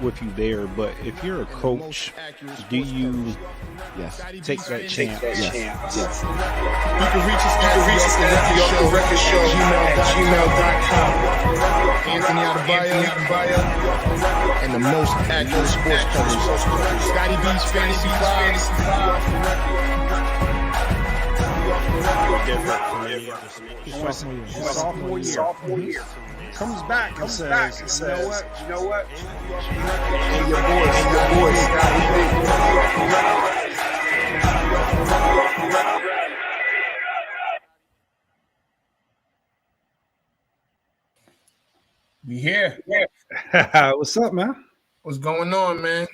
with you there, but if you're a coach, do you take that chance? Yes. You can reach us at the record show @gmail.com. Anthony Adebayo and the most accurate sports coverage. Scotty B's Fantasy Files. Sophomore year. Comes back and says, you know what? And your boy, Scotty B. We here. What's up, man? What's going on, man?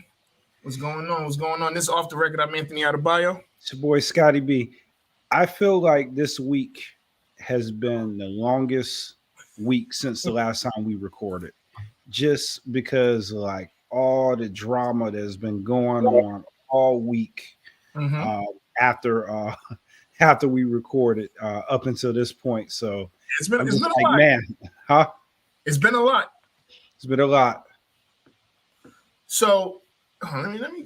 What's going on? This is Off the Record. I'm Anthony Adebayo. It's your boy, Scotty B. I feel like this week has been the longest week since the last time we recorded, just because like all the drama that's been going on all week after we recorded up until this point. So it's been a lot. Man, huh? It's been a lot. It's been a lot. So let me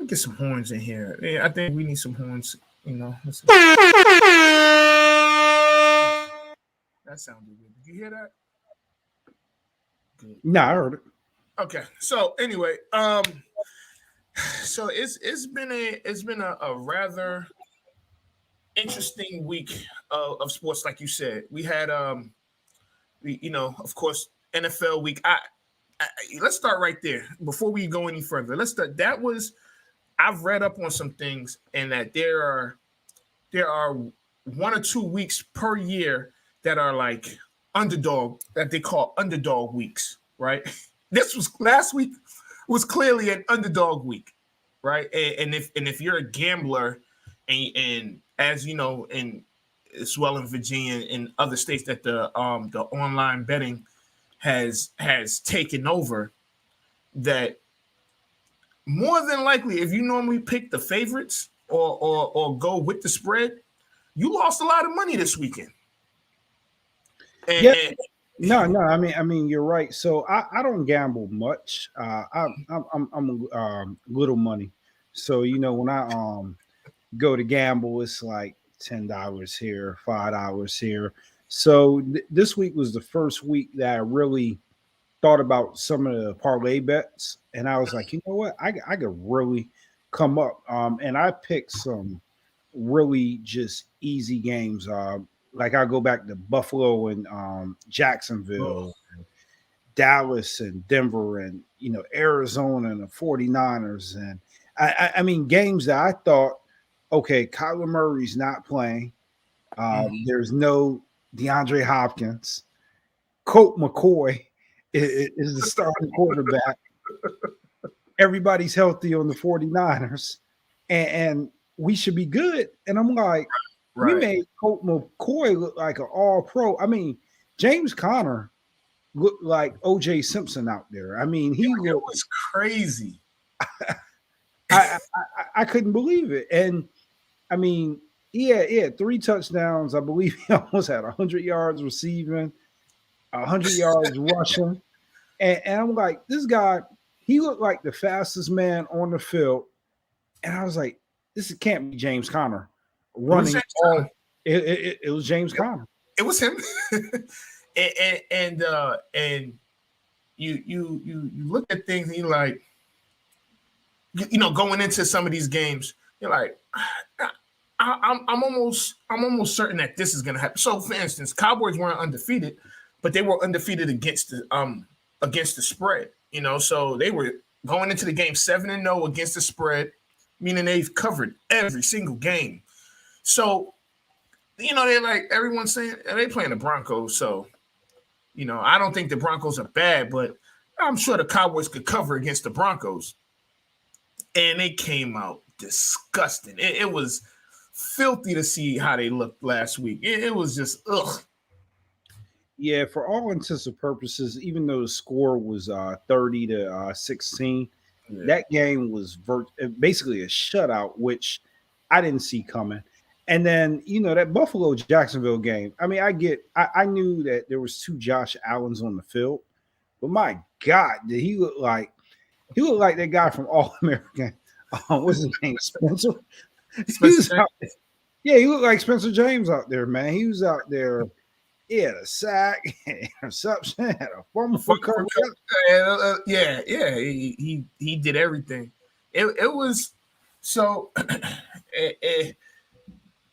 get some horns in here. Yeah, I think we need some horns. That sounded good. Did you hear that? Good. No, I heard it. Okay. So anyway, so it's been a rather interesting week of sports, like you said. We had of course, NFL week. Let's start right there before we go any further. Let's start. I've read up on some things, and that there are 1 or 2 weeks per year that are like underdog, that they call underdog weeks, right? Last week was clearly an underdog week, right? And if you're a gambler, and as you know, and as well in Virginia and other states that the online betting has taken over, that more than likely, if you normally pick the favorites or go with the spread, you lost a lot of money this weekend. No. I mean, you're right. So I don't gamble much. I'm little money. So when I go to gamble, it's like $10 here, $5 here. So this week was the first week that I really thought about some of the parlay bets, and I was like, you know what, I could really come up. And I picked some really just easy games. Like I go back to Buffalo and Jacksonville, and Dallas and Denver, and Arizona and the 49ers. And I mean games that I thought, okay, Kyler Murray's not playing. There's no DeAndre Hopkins. Colt McCoy is the starting quarterback. Everybody's healthy on the 49ers, and we should be good. And I'm like, we made Colt McCoy look like an all-pro. I mean, James Conner looked like O.J. Simpson out there. I mean, it was crazy. I couldn't believe it. And I mean, he had 3 touchdowns. I believe he almost had 100 yards receiving, 100 yards rushing. And I'm like, this guy, he looked like the fastest man on the field. And I was like, this can't be James Conner running. It was James Conner. It was him. and you look at things and you're like, going into some of these games, you're like, I'm almost certain that this is going to happen. So, for instance, Cowboys weren't undefeated, but they were undefeated against the spread. So they were going into the game 7-0 against the spread, meaning they've covered every single game. So, they're like, everyone's saying they playing the Broncos. So, I don't think the Broncos are bad, but I'm sure the Cowboys could cover against the Broncos. And they came out disgusting. It was filthy to see how they looked last week. It was just ugh. Yeah, for all intents and purposes, even though the score was 30-16, that game was basically a shutout, which I didn't see coming. And then, that Buffalo Jacksonville game. I mean, I knew that there was two Josh Allens on the field, but my God, did he looked like that guy from All American. What's his name? Spencer. Yeah, he looked like Spencer James out there, man. He was out there. He had a sack, interception, had a fumble for yeah. He did everything. It was so.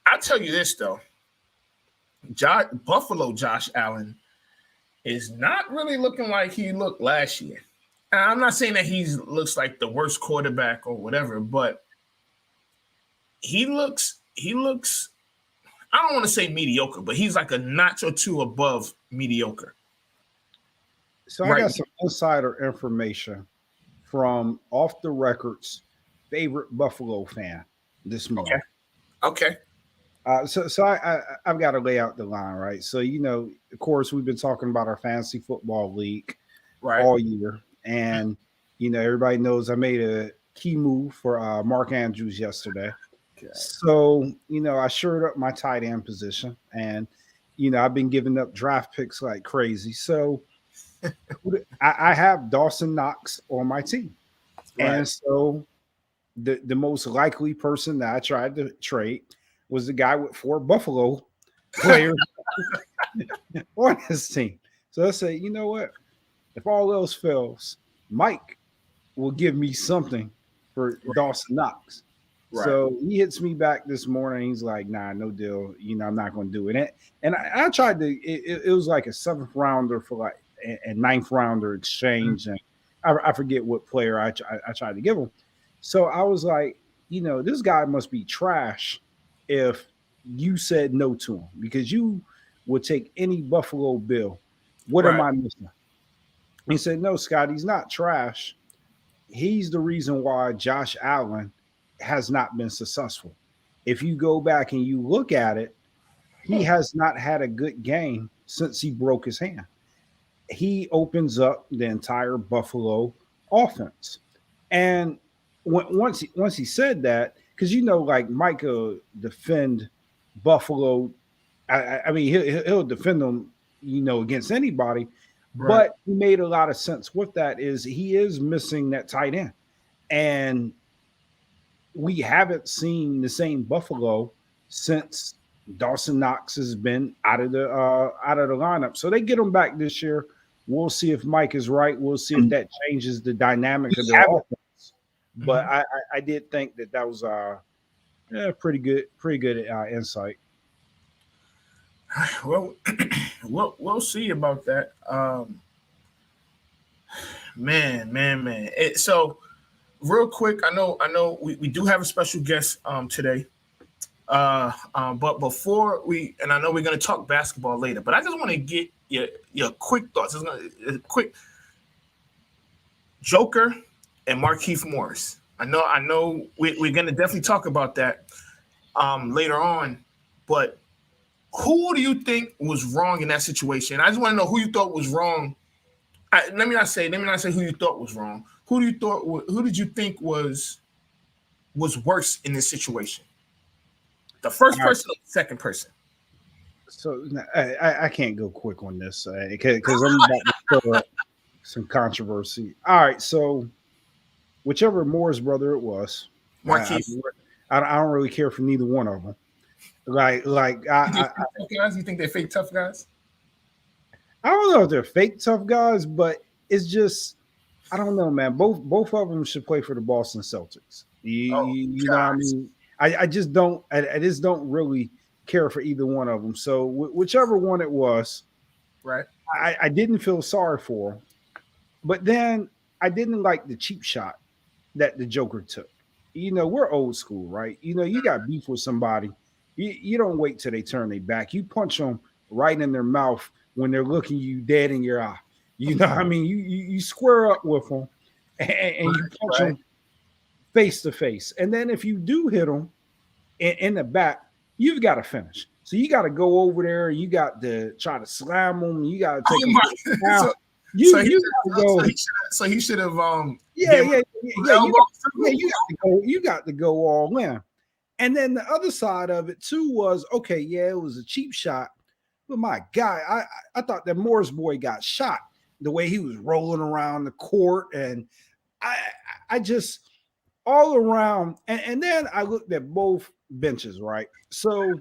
I'll tell you this though, Buffalo Josh Allen is not really looking like he looked last year. I'm not saying that he looks like the worst quarterback or whatever, but he looks. I don't want to say mediocre, but he's like a notch or two above mediocre. So I got some insider information from Off the Record's favorite Buffalo fan this morning. Okay. So I've got to lay out the line, right? So, of course, we've been talking about our fantasy football league all year. And, everybody knows I made a key move for Mark Andrews yesterday. Okay. So, I shored up my tight end position. And, I've been giving up draft picks like crazy. So I have Dawson Knox on my team. Right. And so the most likely person that I tried to trade was the guy with 4 Buffalo players on his team. So I say, you know what? If all else fails, Mike will give me something for Dawson Knox. Right. So he hits me back this morning. He's like, nah, no deal. I'm not going to do it. And I tried to, it was like a 7th rounder for like a 9th rounder exchange. And I forget what player I tried to give him. So I was like, this guy must be trash if you said no to him, because you would take any Buffalo Bill. What am I missing? He said, no, Scott, he's not trash. He's the reason why Josh Allen has not been successful. If you go back and you look at it, he has not had a good game since he broke his hand. He opens up the entire Buffalo offense. And once he said that, because like Micah defend Buffalo, I mean he'll defend them, against anybody. Right. But he made a lot of sense with that. Is he is missing that tight end, and we haven't seen the same Buffalo since Dawson Knox has been out of the lineup. So they get him back this year. We'll see if Mike is right. We'll see if that changes the dynamic of the offense. But I did think that was pretty good insight. Well, we'll see about that. Man. So real quick, I know we do have a special guest today. But before and I know we're going to talk basketball later, but I just want to get your quick thoughts. A quick Joker and Markieff Morris. I know we're going to definitely talk about that later on, but who do you think was wrong in that situation? I just want to know who you thought was wrong. Let me not say who you thought was wrong. Who did you think was worse in this situation? The first person or the second person? So I can't go quick on this because I'm about to stir up some controversy. All right, so whichever Moore's brother it was, Markieff. I don't really care for neither one of them. You think they're fake tough guys? I don't know if they're fake tough guys, but it's just I don't know, man. Both of them should play for the Boston Celtics. You know what I mean? I just don't really care for either one of them. So whichever one it was, right? I didn't feel sorry for him, but then I didn't like the cheap shot that the Joker took. We're old school, right? You got beef with somebody. You don't wait till they turn their back. You punch them right in their mouth when they're looking you dead in your eye. You know what I mean? You square up with them and you punch them face to face. And then if you do hit them in the back, you've got to finish. So you got to go over there. You got to try to slam them. You got to take them down. So he should have. You got to go all in. And then the other side of it too was, okay, yeah, it was a cheap shot, but my God, I thought that Morris boy got shot the way he was rolling around the court, and I just all around, and then I looked at both benches, right? So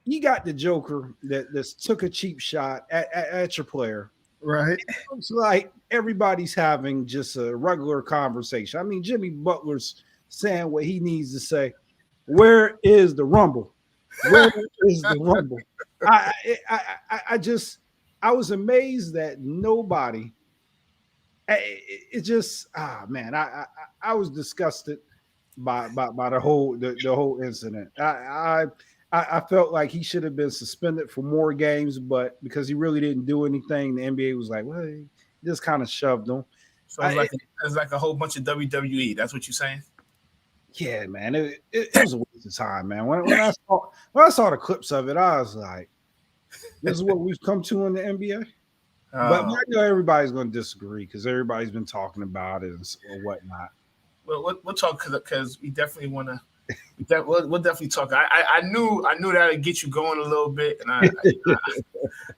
you got the Joker that took a cheap shot at your player. Right. It's like everybody's having just a regular conversation. I mean, Jimmy Butler's saying what he needs to say. Where is the rumble? Where is the rumble? I was amazed that nobody. It just man, I was disgusted by the whole incident. I felt like he should have been suspended for more games, but because he really didn't do anything, the NBA was like, well, he just kind of shoved him. So it's like a whole bunch of WWE. That's what you're saying? Yeah, man, it was a waste of time, man. When I saw the clips of it, I was like, this is what we've come to in the NBA. But I know everybody's going to disagree because everybody's been talking about it or whatnot. Well, we'll talk because we definitely want to. We'll definitely talk. I knew that would get you going a little bit, and I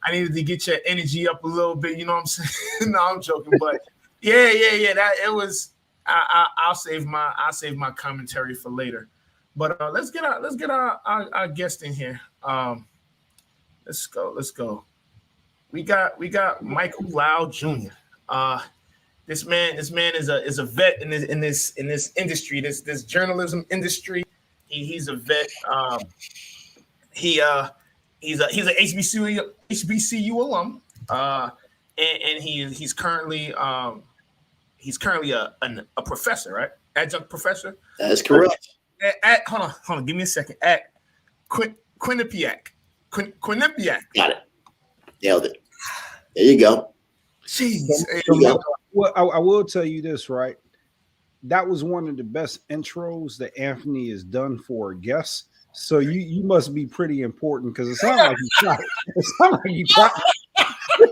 needed to get your energy up a little bit. You know what I'm saying? No, I'm joking, but yeah. That it was. I'll save my commentary for later. But let's get our guest in here. Let's go. We got Michael Lyle Jr. This man is a vet in this industry, this journalism industry. He's a vet. He's a HBCU alum, and he's currently a professor, right? Adjunct professor. That is correct. Hold on, give me a second. At Quinnipiac. Got it. Nailed it. There you go. Jeez. Well, I will tell you this, right? That was one of the best intros that Anthony has done for a guest. So you must be pretty important because it sounded like he tried. It sounded like he tried. You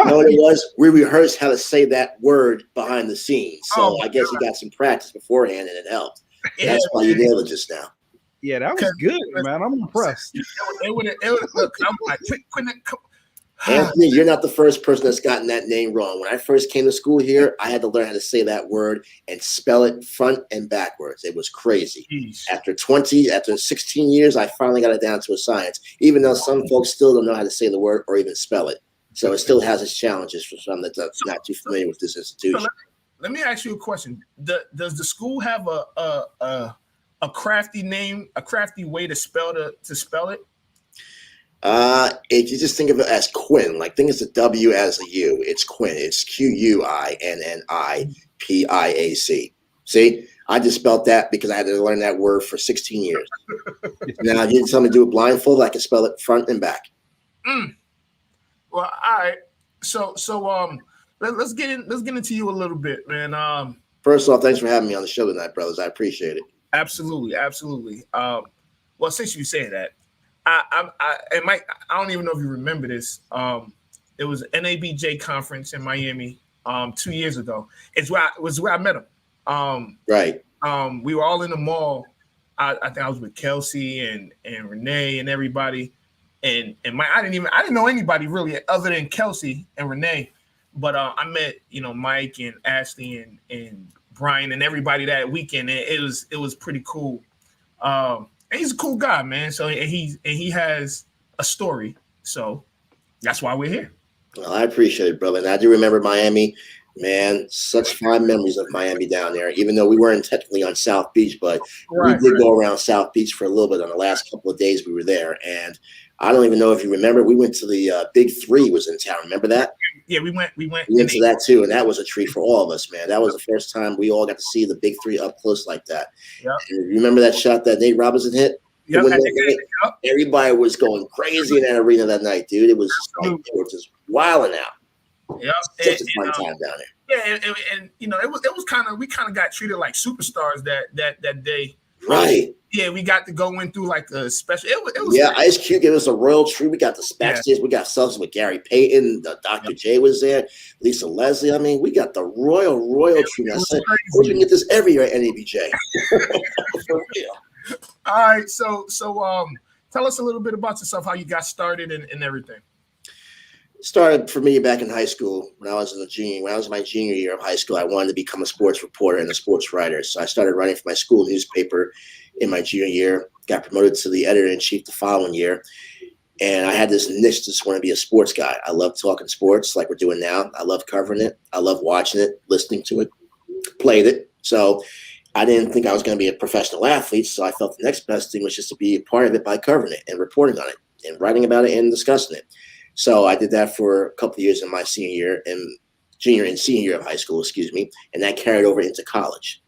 know what it was? We rehearsed how to say that word behind the scenes. So I guess you got some practice beforehand and it helped. Yeah, that's why you nailed it just now. Yeah, that was good, man. I'm impressed. Look, I'm like, Anthony, you're not the first person that's gotten that name wrong. When I first came to school here, I had to learn how to say that word and spell it front and backwards. It was crazy. Jeez. After 16 years, I finally got it down to a science, even though some folks still don't know how to say the word or even spell it. So it still has its challenges for some that's not too familiar with this institution. So let me ask you a question. Does the school have a crafty name, a crafty way to spell it? If you just think of it as Quinn, like think it's a W as a U, it's Quinn. It's QUINNIPIAC. See, I just spelled that because I had to learn that word for 16 years. Now, if you tell me to do it blindfold, I can spell it front and back. Well, all right. So let's get into you a little bit, man. First off, thanks for having me on the show tonight, brothers. I appreciate it. Absolutely. Well, since you say that, and Mike, I don't even know if you remember this. It was an NABJ conference in Miami 2 years ago. It was where I met him. Right. We were all in the mall. I think I was with Kelsey and Renee and everybody. And Mike, I didn't know anybody really other than Kelsey and Renee. But I met Mike and Ashley and Brian and everybody that weekend. And it was pretty cool. And he's a cool guy, man. So he has a story. So that's why we're here. Well, I appreciate it, brother. And I do remember Miami, man. Such fond memories of Miami down there. Even though we weren't technically on South Beach, but we did go around South Beach for a little bit on the last couple of days we were there. And I don't even know if you remember. We went to the Big Three was in town. Remember that? Yeah, we went to that too, and that was a treat for all of us, man. That was the first time we all got to see the Big Three up close like that. Yeah. Remember that shot that Nate Robinson hit? Yep. Everybody was going crazy in that arena that night, dude. It was just they were just wilding out. Yeah, such a fun time down there. Yeah, and it was kind of, we kind of got treated like superstars that day. Right. Yeah, we got to go in through like a special. It was Ice Cube gave us a royal treat. We got the backstage. Yeah. We got selfies with Gary Payton. Dr. J was there. Lisa Leslie. I mean, we got the royal treat. I said, we can get this every year at NABJ. For real. All right. So tell us a little bit about yourself, how you got started and everything. Started for me back in high school when I was in my junior year of high school. I wanted to become a sports reporter and a sports writer. So I started writing for my school newspaper in my junior year, got promoted to the editor-in-chief the following year. And I had this niche, just want to be a sports guy. I love talking sports like we're doing now. I love covering it. I love watching it, listening to it, played it. So I didn't think I was going to be a professional athlete. So I felt the next best thing was just to be a part of it by covering it and reporting on it and writing about it and discussing it. So I did that for a couple of years in my junior and senior year of high school, and that carried over into college.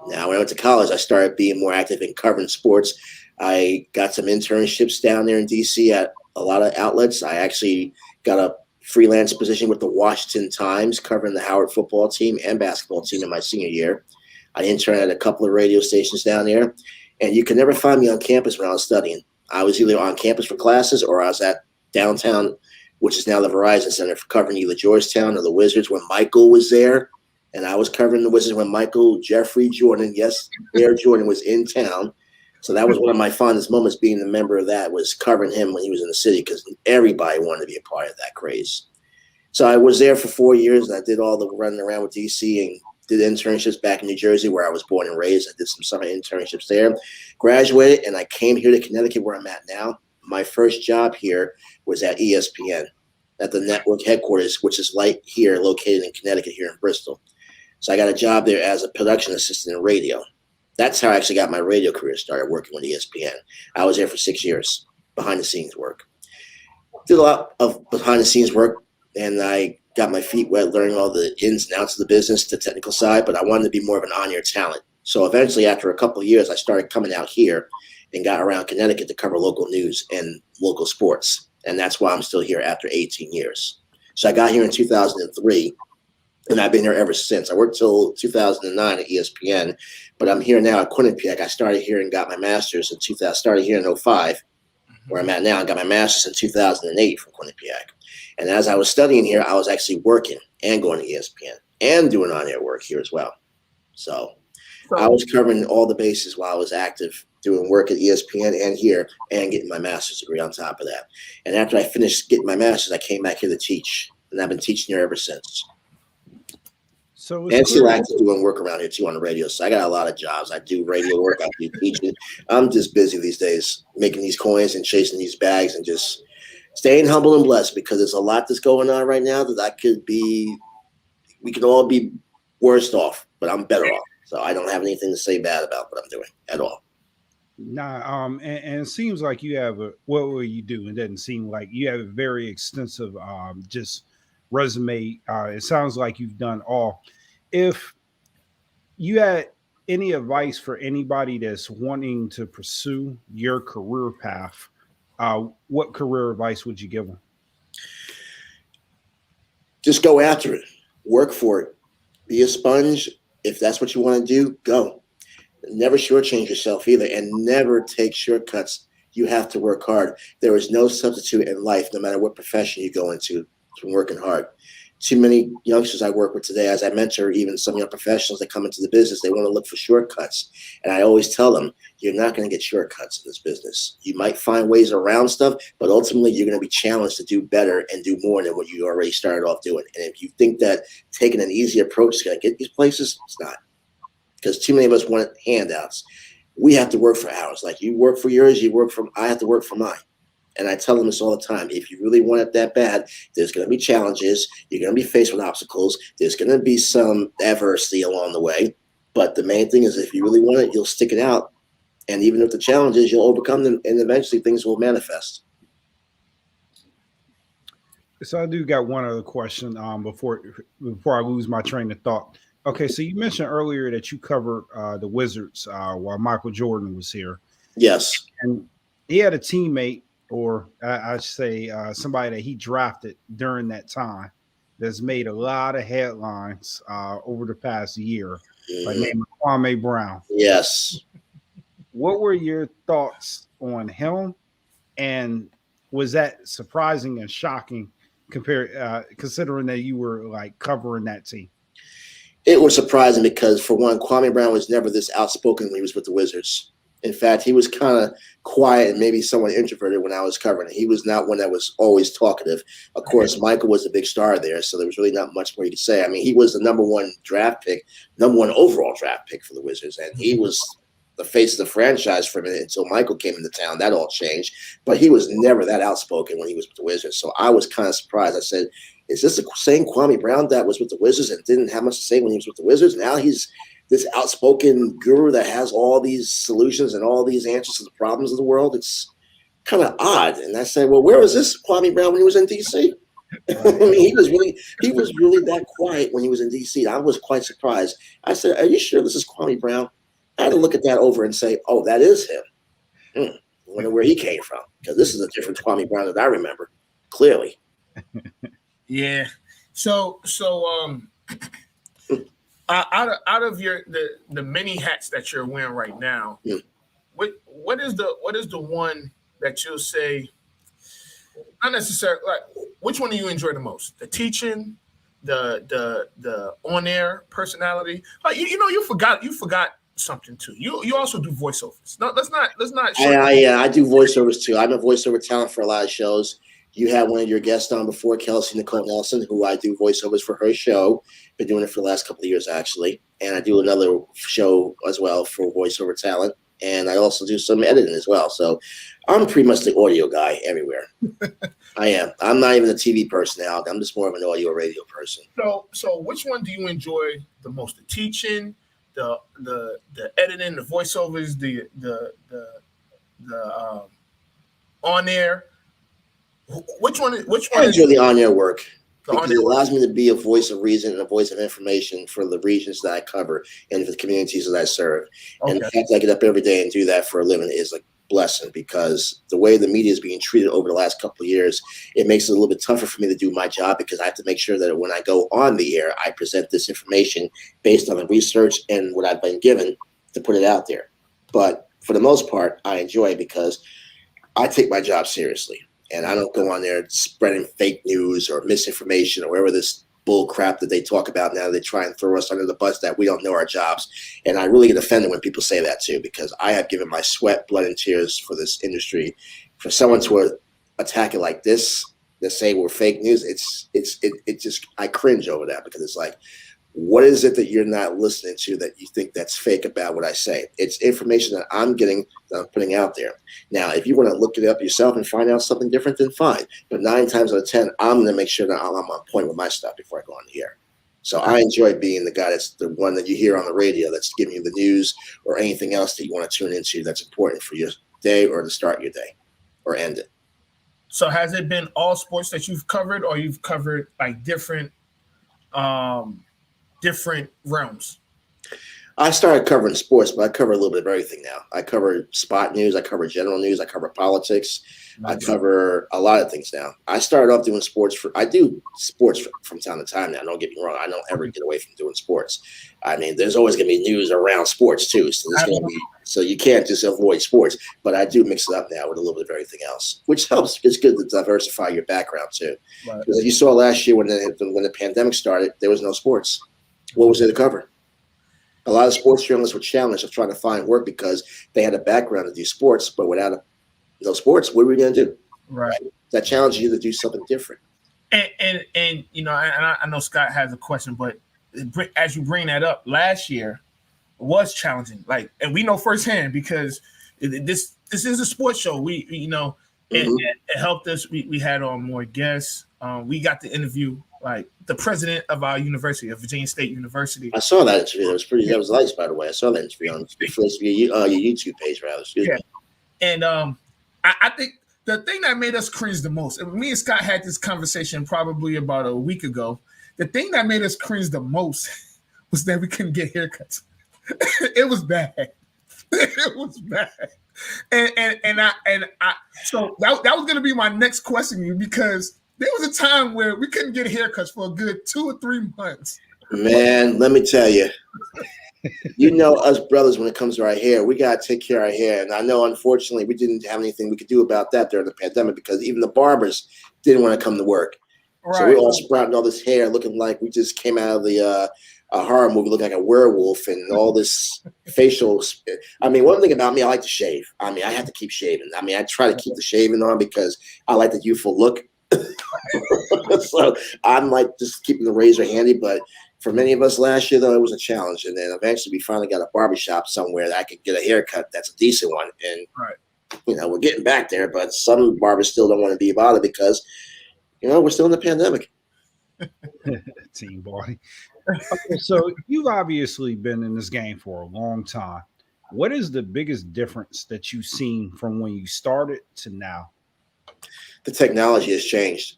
Now, when I went to college, I started being more active in covering sports. I got some internships down there in D.C. at a lot of outlets. I actually got a freelance position with the Washington Times covering the Howard football team and basketball team in my senior year. I interned at a couple of radio stations down there, and you could never find me on campus when I was studying. I was either on campus for classes or I was at downtown, which is now the Verizon Center, for covering either Georgetown or the Wizards when Michael was there. And I was covering the Wizards when Michael Jeffrey Jordan, yes, Air Jordan, was in town. So that was one of my fondest moments, being a member of that, was covering him when he was in the city, because everybody wanted to be a part of that craze. So I was there for 4 years, and I did all the running around with DC and did internships back in New Jersey, where I was born and raised. I did some summer internships there, graduated, and I came here to Connecticut, where I'm at now. My first job here was at ESPN, at the network headquarters, which is right here, located in Connecticut, here in Bristol. So I got a job there as a production assistant in radio. That's how I actually got my radio career started, working with ESPN. I was there for 6 years, behind the scenes work. Did a lot of behind the scenes work, and I got my feet wet learning all the ins and outs of the business, the technical side, but I wanted to be more of an on-air talent. So eventually, after a couple of years, I started coming out here and got around Connecticut to cover local news and local sports. And that's why I'm still here after 18 years. So I got here in 2003, and I've been here ever since. I worked till 2009 at ESPN, but I'm here now at Quinnipiac. I started here and got my master's in 2000. Started here in 2005, where I'm at now. I got my master's in 2008 from Quinnipiac. And as I was studying here, I was actually working and going to ESPN and doing on-air work here as well. So I was covering all the bases while I was active, doing work at ESPN and here, and getting my master's degree on top of that. And after I finished getting my master's, I came back here to teach, and I've been teaching here ever since. So and still active doing work around here too on the radio. So I got a lot of jobs. I do radio work, I do teaching. I'm just busy these days, making these coins and chasing these bags and just staying humble and blessed, because there's a lot that's going on right now that we could all be worse off, but I'm better off. So I don't have anything to say bad about what I'm doing at all. Nah, and it seems like you have what will you do? It doesn't seem like you have a very extensive just resume. It sounds like you've done all. If you had any advice for anybody that's wanting to pursue your career path, what career advice would you give them? Just go after it. Work for it. Be a sponge. If that's what you want to do, go. Never shortchange yourself either, and never take shortcuts. You have to work hard. There is no substitute in life, no matter what profession you go into, from working hard. Too many youngsters I work with today, as I mentor, even some young professionals that come into the business, they want to look for shortcuts. And I always tell them, you're not going to get shortcuts in this business. You might find ways around stuff, but ultimately you're going to be challenged to do better and do more than what you already started off doing. And if you think that taking an easy approach is going to get these places, it's not. Because too many of us want handouts. We have to work for ours. Like you work for yours, I have to work for mine. And I tell them this all the time. If you really want it that bad, there's going to be challenges. You're going to be faced with obstacles. There's going to be some adversity along the way. But the main thing is, if you really want it, you'll stick it out. And even if the challenges, you'll overcome them. And eventually things will manifest. So I do got one other question before I lose my train of thought. Okay, so you mentioned earlier that you covered the Wizards while Michael Jordan was here. Yes. And he had a teammate, or I should say somebody that he drafted during that time, that's made a lot of headlines over the past year, by the name of Kwame Brown. Yes. What were your thoughts on him? And was that surprising and shocking considering that you were like covering that team? It was surprising because, for one, Kwame Brown was never this outspoken when he was with the Wizards. In fact, he was kind of quiet and maybe somewhat introverted when I was covering it. He was not one that was always talkative. Of course, Michael was a big star there, so there was really not much more you could say. I mean, he was the number one overall draft pick for the Wizards, and he was the face of the franchise for a minute until Michael came into town. That all changed, but he was never that outspoken when he was with the Wizards. So I was kind of surprised. I said, is this the same Kwame Brown that was with the Wizards and didn't have much to say when he was with the Wizards? Now he's this outspoken guru that has all these solutions and all these answers to the problems of the world. It's kind of odd. And I said, well, where was this Kwame Brown when he was in DC? I mean, he was really that quiet when he was in DC. I was quite surprised. I said, are you sure this is Kwame Brown? I had to look at that over and say, oh, that is him. I wonder where he came from, because this is a different Kwame Brown that I remember clearly. Yeah. So out of your the many hats that you're wearing right now, what is the one that you'll say, not necessarily, like, which one do you enjoy the most? The teaching, the on air personality? Like, you forgot something too. You also do voiceovers. No, let's not. I do voiceovers too. I'm a voiceover talent for a lot of shows. You had one of your guests on before, Kelsey Nicole Nelson, who I do voiceovers for her show. Been doing it for the last couple of years, actually. And I do another show as well for voiceover talent. And I also do some editing as well. So I'm pretty much the audio guy everywhere. I am. I'm not even a TV personality. I'm just more of an audio radio person. So which one do you enjoy the most? The teaching, the editing, the voiceovers, the on air? Which one? I enjoy the on-air work because it allows me to be a voice of reason and a voice of information for the regions that I cover and for the communities that I serve. Okay. And the fact that I get up every day and do that for a living is a blessing, because the way the media is being treated over the last couple of years, it makes it a little bit tougher for me to do my job, because I have to make sure that when I go on the air, I present this information based on the research and what I've been given to put it out there. But for the most part, I enjoy it because I take my job seriously. And I don't go on there spreading fake news or misinformation or whatever this bull crap that they talk about now. They try and throw us under the bus that we don't know our jobs. And I really get offended when people say that too, because I have given my sweat, blood, and tears for this industry. For someone to attack it like this, to say we're fake news, it just, I cringe over that, because it's like, what is it that you're not listening to that you think that's fake about what I say? It's information that I'm getting, that I'm putting out there. Now, if you want to look it up yourself and find out something different, then fine. But 9 times out of 10, I'm going to make sure that I'm on point with my stuff before I go on the air. So I enjoy being the guy that's the one that you hear on the radio that's giving you the news or anything else that you want to tune into that's important for your day or to start your day or end it. So has it been all sports that you've covered, or you've covered like different realms? I started covering sports, but I cover a little bit of everything now. I cover spot news. I cover general news. I cover politics. I cover a lot of things now. I started off doing sports. I do sports from time to time now. Don't get me wrong. I don't ever get away from doing sports. I mean, there's always going to be news around sports too. So you can't just avoid sports. But I do mix it up now with a little bit of everything else, which helps. It's good to diversify your background too. Right. Because you saw last year when the pandemic started, there was no sports. What was there to cover? A lot of sports journalists were challenged of trying to find work because they had a background to do sports, but without no sports, what are we going to do? Right. That challenges you to do something different. And I know Scott has a question, but as you bring that up, last year was challenging. Like, and we know firsthand, because this is a sports show. It helped us. We had on more guests. We got to interview like the president of our university, of Virginia State University. I saw that interview. That was nice, by the way. I saw that interview on your YouTube page, rather. Excuse me. And I think the thing that made us cringe the most, and me and Scott had this conversation probably about a week ago. The thing that made us cringe the most was that we couldn't get haircuts. It was bad. It was bad. And I so that was gonna be my next question to you, because there was a time where we couldn't get haircuts for a good 2 or 3 months. Man, let me tell you, us brothers, when it comes to our hair, we got to take care of our hair. And I know, unfortunately, we didn't have anything we could do about that during the pandemic, because even the barbers didn't want to come to work. Right. So we were all sprouting all this hair looking like we just came out of the a horror movie looking like a werewolf and all this facial. I mean, one thing about me, I like to shave. I mean, I have to keep shaving. I mean, I try to keep the shaving on because I like the youthful look. So I'm like just keeping the razor handy. But for many of us last year, though, it was a challenge. And then eventually we finally got a barbershop somewhere that I could get a haircut that's a decent one. And, we're getting back there. But some barbers still don't want to be bothered because, we're still in the pandemic. Team body. Okay, so you've obviously been in this game for a long time. What is the biggest difference that you've seen from when you started to now? The technology has changed.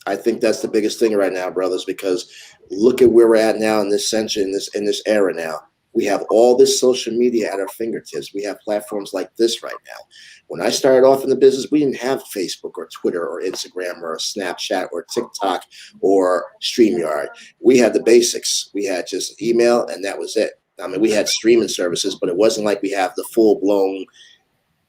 I think that's the biggest thing right now, brothers, because look at where we're at now in this century, in this era now. We have all this social media at our fingertips. We have platforms like this right now. When I started off in the business, we didn't have Facebook or Twitter or Instagram or Snapchat or TikTok or StreamYard. We had the basics. We had just email, and that was it. I mean, we had streaming services, but it wasn't like we have the full-blown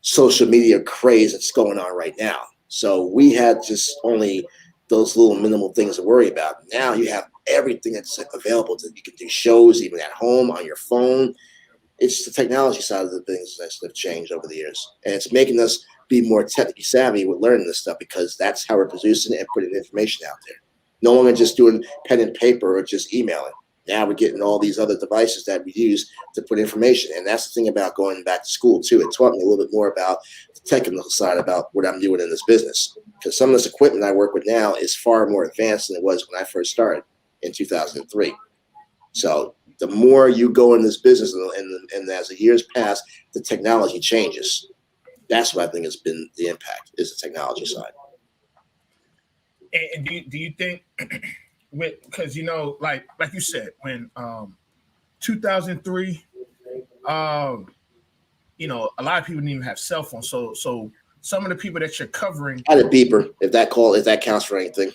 social media craze that's going on right now. So we had just only those little minimal things to worry about. Now you have everything that's available. You can do shows even at home on your phone. It's the technology side of the things that have changed over the years. And it's making us be more technically savvy with learning this stuff because that's how we're producing it and putting information out there. No longer just doing pen and paper or just emailing. Now we're getting all these other devices that we use to put information. And that's the thing about going back to school, too. It taught me a little bit more about the technical side about what I'm doing in this business. Because some of this equipment I work with now is far more advanced than it was when I first started in 2003. So the more you go in this business and as the years pass, the technology changes. That's what I think has been the impact, is the technology side. And do you think, because like you said, when 2003, a lot of people didn't even have cell phones. So some of the people that you're covering, I had a beeper if that counts for anything.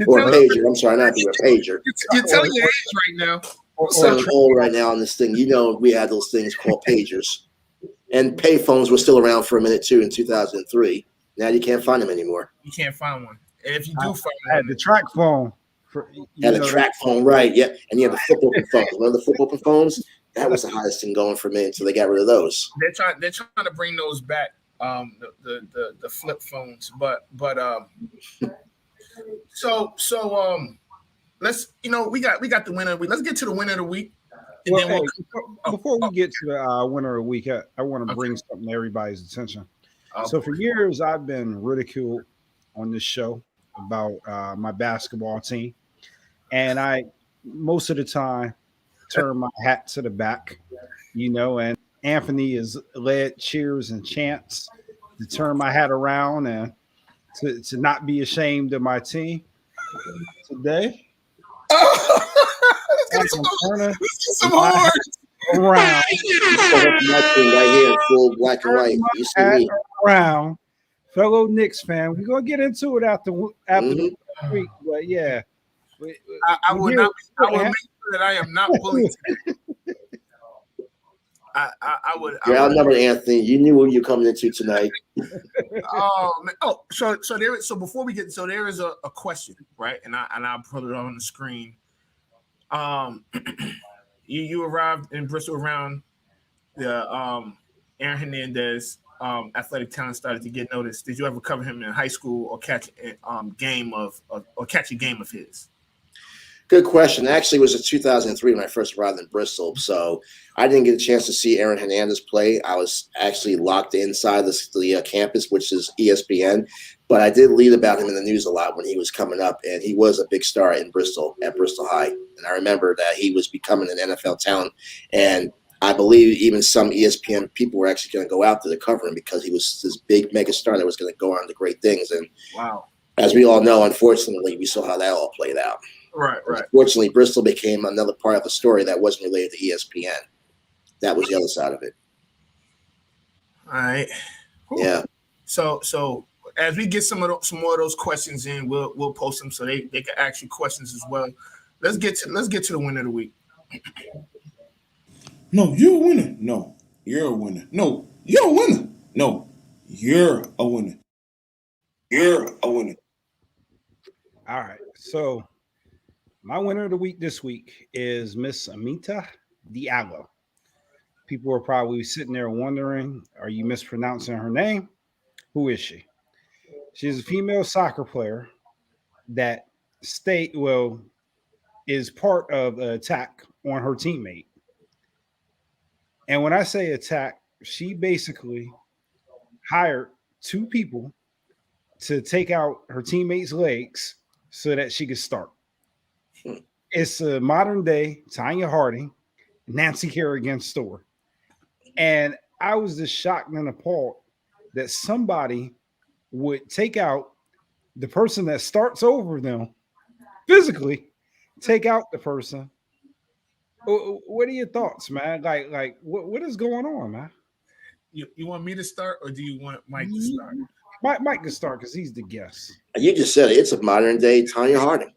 Or a pager. I'm sorry, not a pager. You're telling your age right now. I'm old right now on this thing. We had those things called pagers, and payphones were still around for a minute too in 2003. Now you can't find them anymore. You can't find one. And if you do find I had the track phone. Phone, right? Yeah, and you have the flip open phones. Remember the flip open phones? That was the hottest thing going for me until they got rid of those. They're trying to bring those back. The flip phones, but so let's we got the winner of the week. Let's get to the winner of the week. And then before we get to the winner of the week, I want to bring something to everybody's attention. So for years, I've been ridiculed on this show about my basketball team, and I most of the time turn my hat to the back, and Anthony has led cheers and chants to turn my hat around and to not be ashamed of my team today. Let's get some horns around. Right here in full black and white. You see me around, fellow Knicks fan. We're gonna get into it after the week, but yeah, I will make sure that I am not bullied today. I would. You're outnumbered, Anthony. You knew what you're coming into tonight. So before we get, there is a question, right? And I'll put it on the screen. You arrived in Bristol around the Aaron Hernandez athletic talent started to get noticed. Did you ever cover him in high school or catch a game of his? Good question. Actually, it was in 2003 when I first arrived in Bristol. So I didn't get a chance to see Aaron Hernandez play. I was actually locked inside the campus, which is ESPN. But I did read about him in the news a lot when he was coming up. And he was a big star in Bristol at Bristol High. And I remember that he was becoming an NFL talent. And I believe even some ESPN people were actually going to go out there to cover him because he was this big mega star that was going to go on to great things. And wow, as we all know, unfortunately, we saw how that all played out. Right. Unfortunately, Bristol became another part of the story that wasn't related to ESPN. That was the other side of it. All right. Yeah. So as we get some more of those questions in, we'll post them so they can ask you questions as well. Let's get to the winner of the week. No, you're a winner. No, you're a winner. No, you're a winner. No, you're a winner. You're a winner. All right. So My winner of the week this week is Miss Amita Diallo. People are probably sitting there wondering, are you mispronouncing her name? Who is she? She's a female soccer player that is part of an attack on her teammate. And when I say attack, she basically hired two people to take out her teammates' legs so that she could start. It's a modern day Tanya Harding, Nancy Kerrigan story. And I was just shocked and appalled that somebody would take out the person that starts over them physically, take out the person. What are your thoughts, man? Like what is going on, man? You want me to start, or do you want Mike to start? Mike can start because he's the guest. You just said it. It's a modern day Tanya Harding.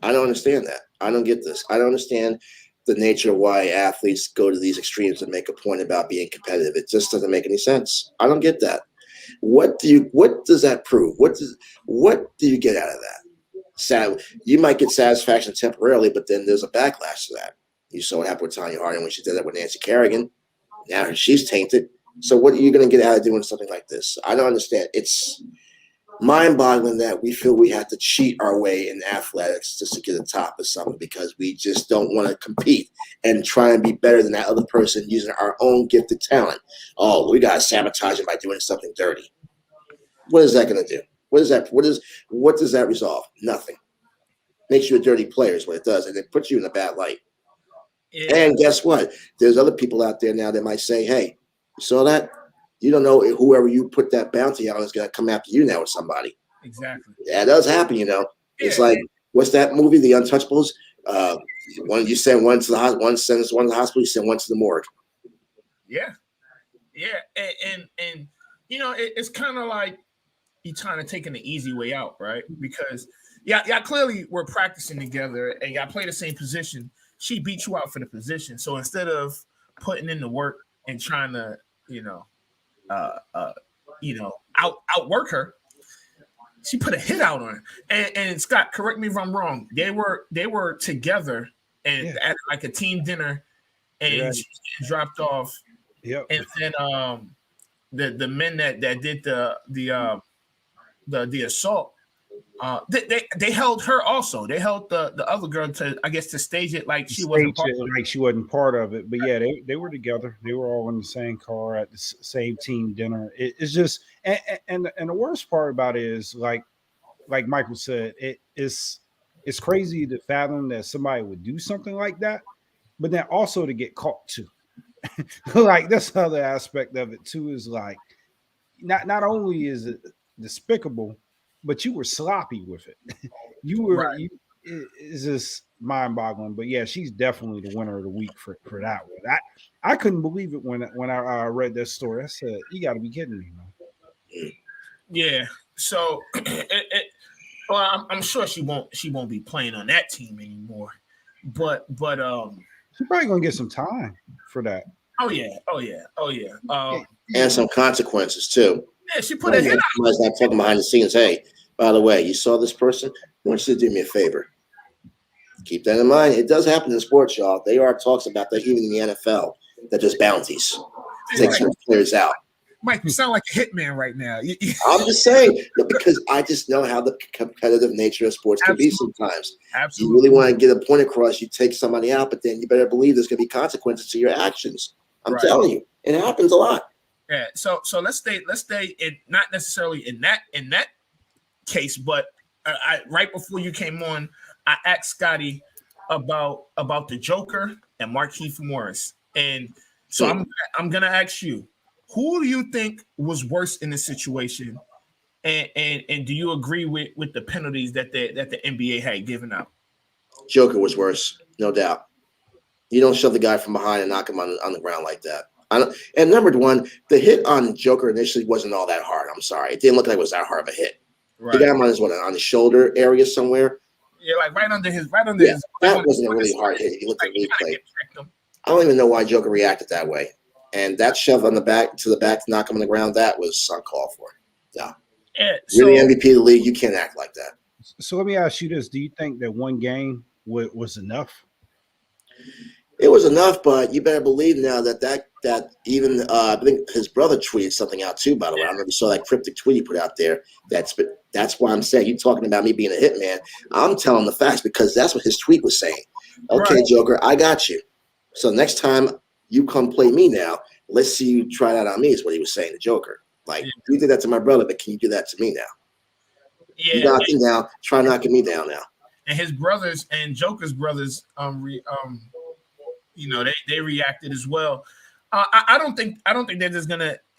I don't understand that. I don't get this. I don't understand the nature of why athletes go to these extremes and make a point about being competitive. It just doesn't make any sense. I don't get that. What does that prove? What do you get out of that? You might get satisfaction temporarily, but then there's a backlash to that. You saw what happened with Tanya Harding when she did that with Nancy Kerrigan. Now she's tainted. So what are you going to get out of doing something like this? I don't understand. It's mind-boggling that we feel we have to cheat our way in athletics just to get the top of something because we just don't want to compete and try and be better than that other person using our own gifted talent. Oh, we got to sabotage it by doing something dirty. What is that going to do? What does that resolve? Nothing. Makes you a dirty player is what it does, and it puts you in a bad light. Yeah. And guess what? There's other people out there now that might say, hey, you saw that? You don't know whoever you put that bounty on is going to come after you now with somebody. Exactly. Yeah, it does happen, you know. Yeah. It's like, what's that movie, The Untouchables? One you send one to the hospital, one sends one to the hospital, you send one to the morgue. Yeah. Yeah. And you know, it's kind of like you trying to take an easy way out, right? Because y'all clearly were practicing together and y'all play the same position. She beat you out for the position. So instead of putting in the work and trying to, outwork her, she put a hit out on her. And Scott, correct me if I'm wrong. They were together and at like a team dinner, and she dropped off. Yep. And then the men that did the assault, they held her also. They held the other girl to stage it like she wasn't part of it. Like she wasn't part of it. But yeah, they were together. They were all in the same car at the same team dinner. It's just and the worst part about it is like Michael said, it's crazy to fathom that somebody would do something like that, but then also to get caught too. Like that's the other aspect of it too, is like not only is it despicable, but you were sloppy with it. You were right. It's just mind-boggling. But yeah, she's definitely the winner of the week for that one. I couldn't believe it when I read that story. I said, "You got to be kidding me, man." Yeah. So, well, I'm sure she won't be playing on that team anymore. But she's probably gonna get some time for that. Oh yeah. And some consequences too. Yeah, she put a hit out. Not talking behind the scenes. Hey, by the way, you saw this person? I want you to do me a favor. Keep that in mind. It does happen in sports, y'all. There are talks about that even in the NFL, that there's bounties. Take some players out. Mike, you sound like a hitman right now. I'm just saying, because I just know how the competitive nature of sports can be sometimes. Absolutely. You really want to get a point across, you take somebody out, but then you better believe there's going to be consequences to your actions. I'm telling you, it happens a lot. Yeah. So let's stay in, not necessarily in that case, but right before you came on, I asked Scotty about the Joker and Markieff Morris, and so I'm gonna ask you, who do you think was worse in this situation, and do you agree with the penalties that the NBA had given out? Joker was worse, no doubt. You don't shove the guy from behind and knock him on the ground like that. And number one, the hit on Joker initially wasn't all that hard. I'm sorry. It didn't look like it was that hard of a hit. Right. He got him on his shoulder area somewhere. Yeah, like right under his. That wasn't a really hard hit. If you look at the replay, I don't even know why Joker reacted that way. And that shove on the back to knock him on the ground, that was uncalled for. Yeah. So, you're the MVP of the league. You can't act like that. So let me ask you this: do you think that one game was enough. It was enough, but you better believe now that even I think his brother tweeted something out too. By the way, I don't know if you saw that cryptic tweet he put out there. That's why I'm saying you talking about me being a hitman. I'm telling the facts because that's what his tweet was saying. Okay, right. Joker, I got you. So next time you come play me now, let's see you try that on me. Is what he was saying to Joker. Like you did that to my brother, but can you do that to me now? Yeah, you knocked me down. Try knocking me down now. And his brothers and Joker's brothers, they reacted as well. I don't think that there's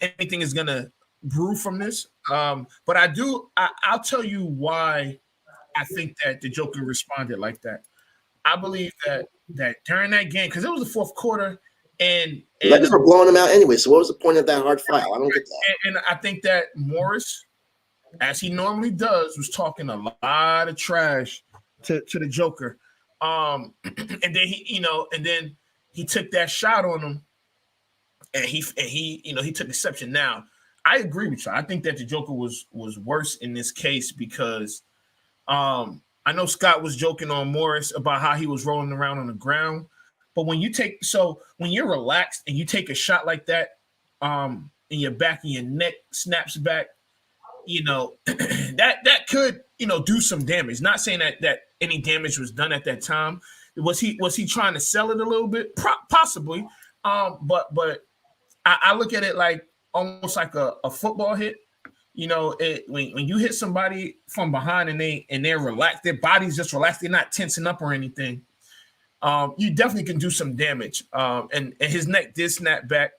anything is gonna brew from this. But I'll tell you why I think that the Joker responded like that. I believe that during that game, because it was the fourth quarter, and Lakers were blowing them out anyway. So what was the point of that hard foul? I don't get that. And I think that Morris, as he normally does, was talking a lot of trash to the Joker. And then he took that shot on him, and he took exception. Now, I agree with you. I think that the Joker was worse in this case because I know Scott was joking on Morris about how he was rolling around on the ground, but when you're relaxed and you take a shot like that, in your back and your neck snaps back, that could do some damage. Not saying that any damage was done at that time. Was he trying to sell it a little bit? Possibly. But I look at it like almost like a football hit. When you hit somebody from behind and they're relaxed, their body's just relaxed, they're not tensing up or anything. You definitely can do some damage. And his neck did snap back.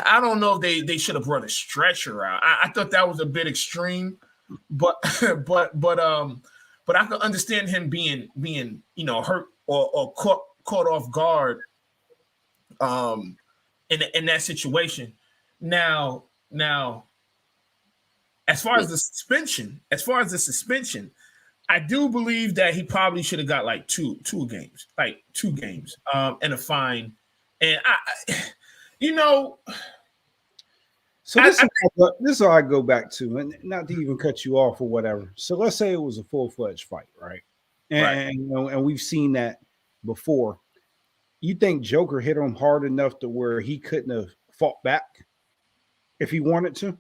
I don't know if they should have brought a stretcher out. I thought that was a bit extreme, but I could understand him being hurt or caught off guard in that situation. Now as far as the suspension, I do believe that he probably should have got like two games, and a fine. And So this is how I go back to, and not to even cut you off or whatever. So let's say it was a full-fledged fight, right? And we've seen that before. You think Joker hit him hard enough to where he couldn't have fought back if he wanted to?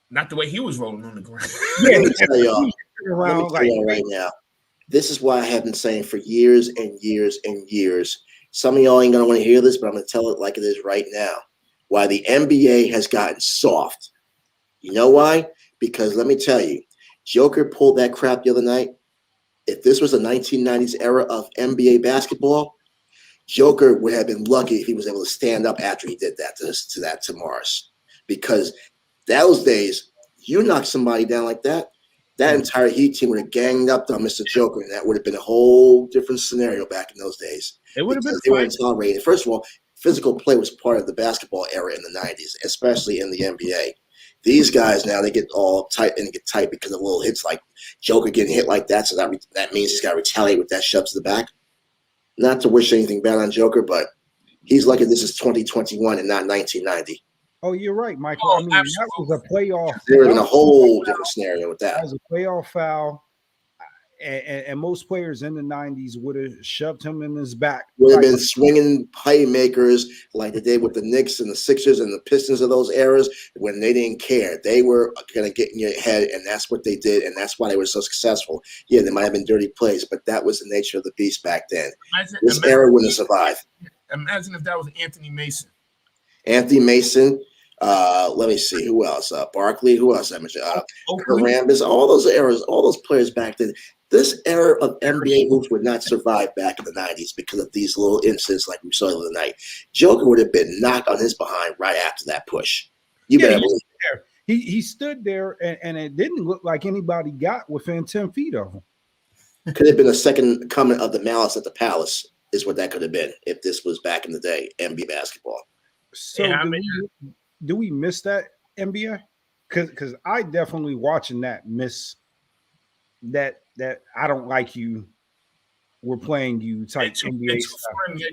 Not the way he was rolling on the ground. Let me tell y'all right now. This is why I have been saying for years and years and years. Some of y'all ain't going to want to hear this, but I'm going to tell it like it is right now. Why the NBA has gotten soft. You know why? Because let me tell you, Joker pulled that crap the other night. If this was a 1990s era of NBA basketball, Joker would have been lucky if he was able to stand up after he did that to Morris. Because those days, you knock somebody down like that, that entire Heat team would have ganged up on Mr. Joker, and that would have been a whole different scenario back in those days. It would have been they were intolerated. First of all, physical play was part of the basketball era in the 90s, especially in the NBA. These guys now, they get all tight and get tight because of little hits like Joker getting hit like that, so that means he's got to retaliate with that shove to the back. Not to wish anything bad on Joker, but he's lucky this is 2021 and not 1990. Oh, you're right, Michael. I mean, that was a playoff. They're in a whole different scenario with that. That was a playoff foul, and most players in the 90s would have shoved him in his back. Would have been swinging playmakers like they did with the Knicks and the Sixers and the Pistons of those eras when they didn't care. They were going to get in your head, and that's what they did, and that's why they were so successful. Yeah, they might have been dirty plays, but that was the nature of the beast back then. This era wouldn't survive. Imagine if that was Anthony Mason. Anthony Mason, let me see, who else? Barkley, who else I mentioned? Rambis, all those eras, all those players back then. This era of NBA hoops would not survive back in the 90s because of these little incidents like we saw the other night. Joker would have been knocked on his behind right after that push. You better believe it. He stood there, and it didn't look like anybody got within 10 feet of him. Could have been a second coming of the Malice at the Palace is what that could have been if this was back in the day, NBA basketball. So do we miss that NBA? Because I definitely watching that miss that I don't like you. We're playing you type NBA stuff.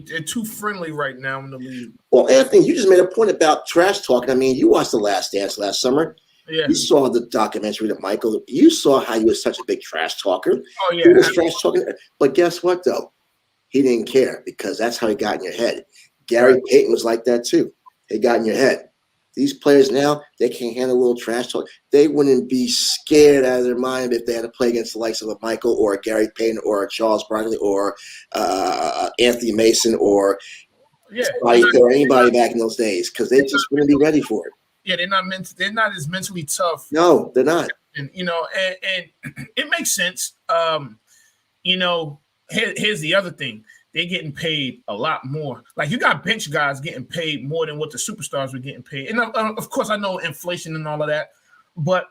They're too friendly right now in the league. Well, Anthony, you just made a point about trash talking. I mean, you watched The Last Dance last summer. Yeah. You saw the documentary of Michael. You saw how he was such a big trash talker. Oh yeah. He was trash talking. But guess what though? He didn't care because that's how he got in your head. Gary Payton was like that too. He got in your head. These players now, they can't handle a little trash talk. They wouldn't be scared out of their mind if they had to play against the likes of a Michael or a Gary Payton or a Charles Barkley or Anthony Mason or anybody back in those days because they just wouldn't be ready for it. Yeah, they're not as mentally tough. No, they're not. And and it makes sense. Here's the other thing. They're getting paid a lot more. Like you got bench guys getting paid more than what the superstars were getting paid. And of course, I know inflation and all of that, but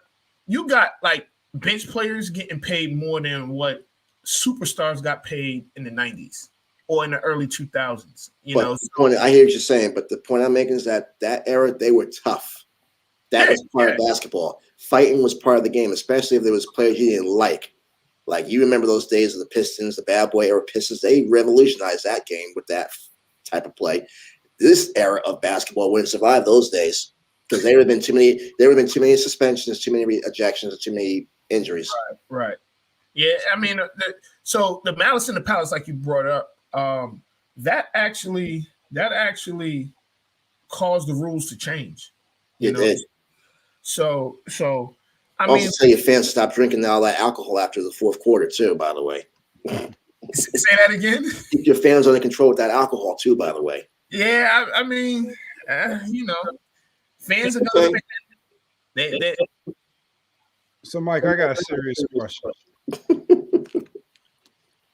you got like bench players getting paid more than what superstars got paid in the 90s or in the early 2000s. I hear what you're saying, but the point I'm making is that era, they were tough. That was part of basketball. Fighting was part of the game, especially if there was players you didn't like. Like you remember those days of the Pistons, the bad boy era Pistons. They revolutionized that game with that type of play. This era of basketball wouldn't survive those days because there would have been too many. There would have been too many suspensions, too many ejections, too many injuries. Right. Yeah, I mean, so the Malice in the Palace, like you brought up, that actually caused the rules to change. It did. So. I also, tell your fans stop drinking all that alcohol after the fourth quarter, too, by the way. Say that again? Keep your fans under control with that alcohol, too, by the way. Yeah, I mean, fans are going to So, Mike, I got a serious question.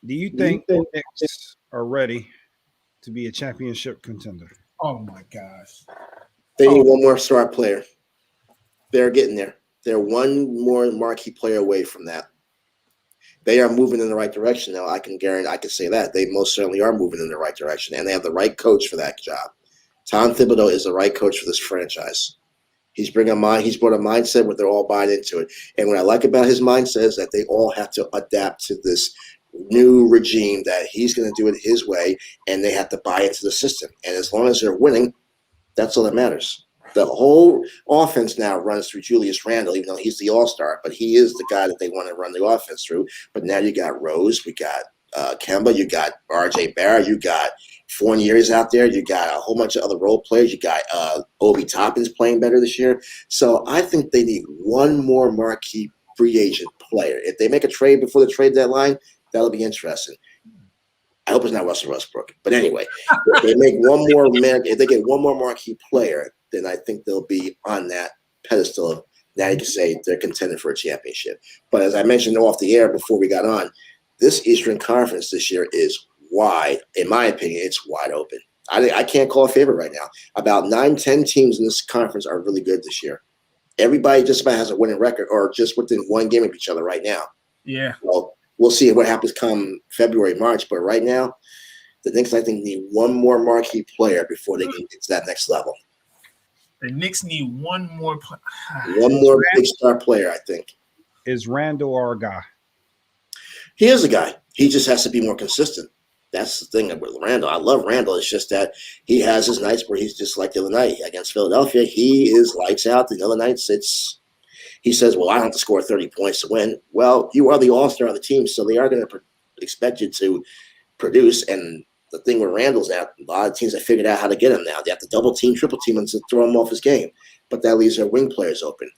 Do you think the Knicks are ready to be a championship contender? Oh, my gosh. They need one more star player. They're getting there. They're one more marquee player away from that. They are moving in the right direction now. I can say that. They most certainly are moving in the right direction, and they have the right coach for that job. Tom Thibodeau is the right coach for this franchise. He's brought a mindset where they're all buying into it. And what I like about his mindset is that they all have to adapt to this new regime that he's going to do it his way, and they have to buy into the system. And as long as they're winning, that's all that matters. The whole offense now runs through Julius Randle, even though he's the all-star, but he is the guy that they want to run the offense through. But now you got Rose, we got Kemba, you got RJ Barrett, you got Fournier's out there, you got a whole bunch of other role players, you got Obi Toppin's playing better this year. So I think they need one more marquee free agent player. If they make a trade before the trade deadline, that'll be interesting. I hope it's not Russell Westbrook. But anyway, if they get one more marquee player, then I think they'll be on that pedestal of now you can say they're contending for a championship. But as I mentioned off the air before we got on, this Eastern Conference this year is wide. In my opinion, it's wide open. I can't call a favorite right now. About 9-10 teams in this conference are really good this year. Everybody just about has a winning record or just within one game of each other right now. Yeah. Well, we'll see what happens come February, March. But right now, the Knicks, I think, need one more marquee player before they can get to that next level. The Knicks need one more big star player, I think. Is Randall our guy? He is a guy. He just has to be more consistent. That's the thing with Randall. I love Randall. It's just that he has his nights where he's just like the other night against Philadelphia. He is lights out. The other nights, he says, well, I don't have to score 30 points to win. Well, you are the all-star of the team, so they are going to expect you to produce. And the thing with Randall's now, a lot of teams have figured out how to get him now. They have to double team, triple team him to throw him off his game. But that leaves their wing players open.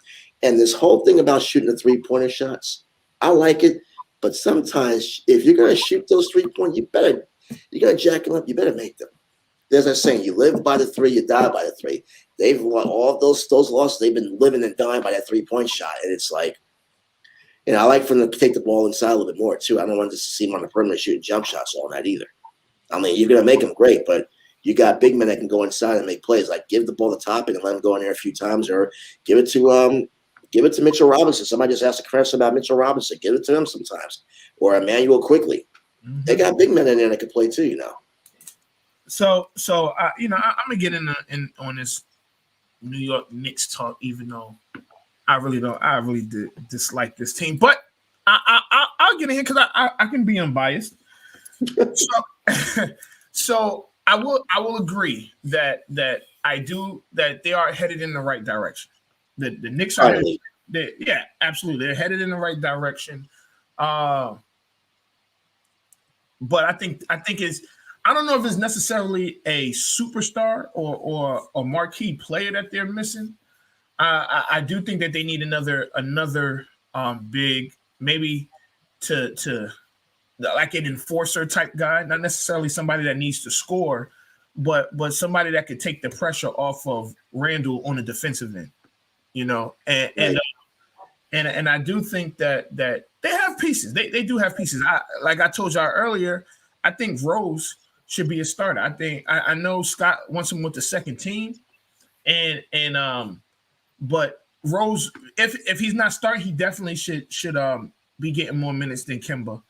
And this whole thing about shooting the three-pointer shots, I like it. But sometimes if you're going to shoot those three-pointers, you're going to jack them up, you better make them. There's a saying, you live by the three, you die by the three. They've won all of those losses. They've been living and dying by that three-point shot. And it's like, I like for them to take the ball inside a little bit more, too. I don't want to see them on the perimeter shooting jump shots all night either. I mean, you're going to make them great, but you got big men that can go inside and make plays. Like, give the ball to Toppin and let him go in there a few times, or give it to Mitchell Robinson. Somebody just asked a question about Mitchell Robinson. Give it to him sometimes. Or Emmanuel Quickly. Mm-hmm. They got big men in there that can play too, So I'm gonna get in on this New York Knicks talk, even though I really dislike this team, but I'll get in here because I can be unbiased. So I will agree that they are headed in the right direction. The Knicks are yeah, absolutely. They're headed in the right direction. But I think it's, I don't know if it's necessarily a superstar or a marquee player that they're missing. I do think that they need another big, maybe to like an enforcer type guy, not necessarily somebody that needs to score, but somebody that could take the pressure off of Randall on the defensive end, you know. And I do think that they have pieces. They do have pieces. Like I told y'all earlier, I think Rose should be a starter. I think I know Scott wants him with the second team, but Rose, if he's not starting, he definitely should be getting more minutes than Kemba.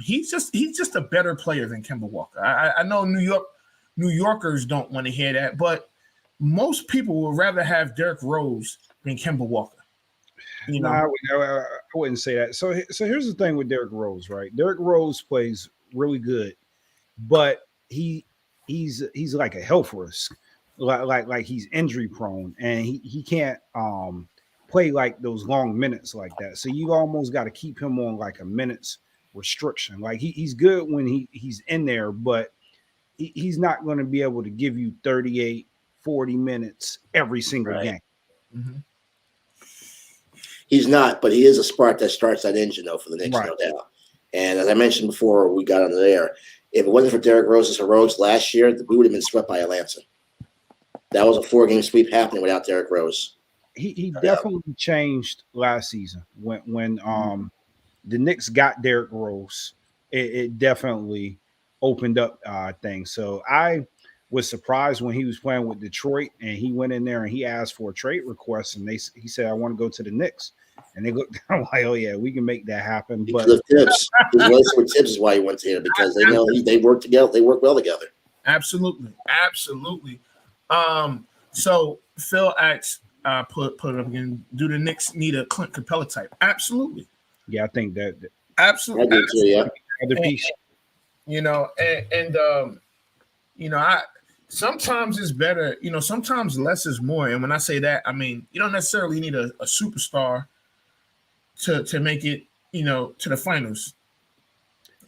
He's just a better player than Kemba Walker. I know New Yorkers don't want to hear that, but most people would rather have Derrick Rose than Kemba Walker. You know, I wouldn't say that. So here's the thing with Derrick Rose, right? Derrick Rose plays really good, but he's like a health risk, like he's injury prone, and he can't play like those long minutes like that. So you almost got to keep him on like a minutes restriction. Like he's good when he's in there, but he's not going to be able to give you 38, 40 minutes every single game. Mm-hmm. He's not, but he is a spark that starts that engine, though, for the Knicks, no doubt. And as I mentioned before, we got on there. If it wasn't for Derrick Rose's heroics last year, we would have been swept by Atlanta. That was a 4-game sweep happening without Derrick Rose. He definitely changed last season when the Knicks got Derrick Rose. It definitely opened up things. So I was surprised when he was playing with Detroit and he went in there and he asked for a trade request and he said, I want to go to the Knicks. And they looked down like, oh yeah, we can make that happen. Because of Tibbs. His relationship with Tibbs is why he went to him, because they know they work together. They work well together. Absolutely. So Phil asks, put it up again, do the Knicks need a Clint Capella type? Absolutely. Yeah, I think that absolutely. I do too, yeah. Other piece. You know, and you know, sometimes it's better, you know, sometimes less is more. And when I say that, I mean, you don't necessarily need a superstar to make it, you know, to the finals.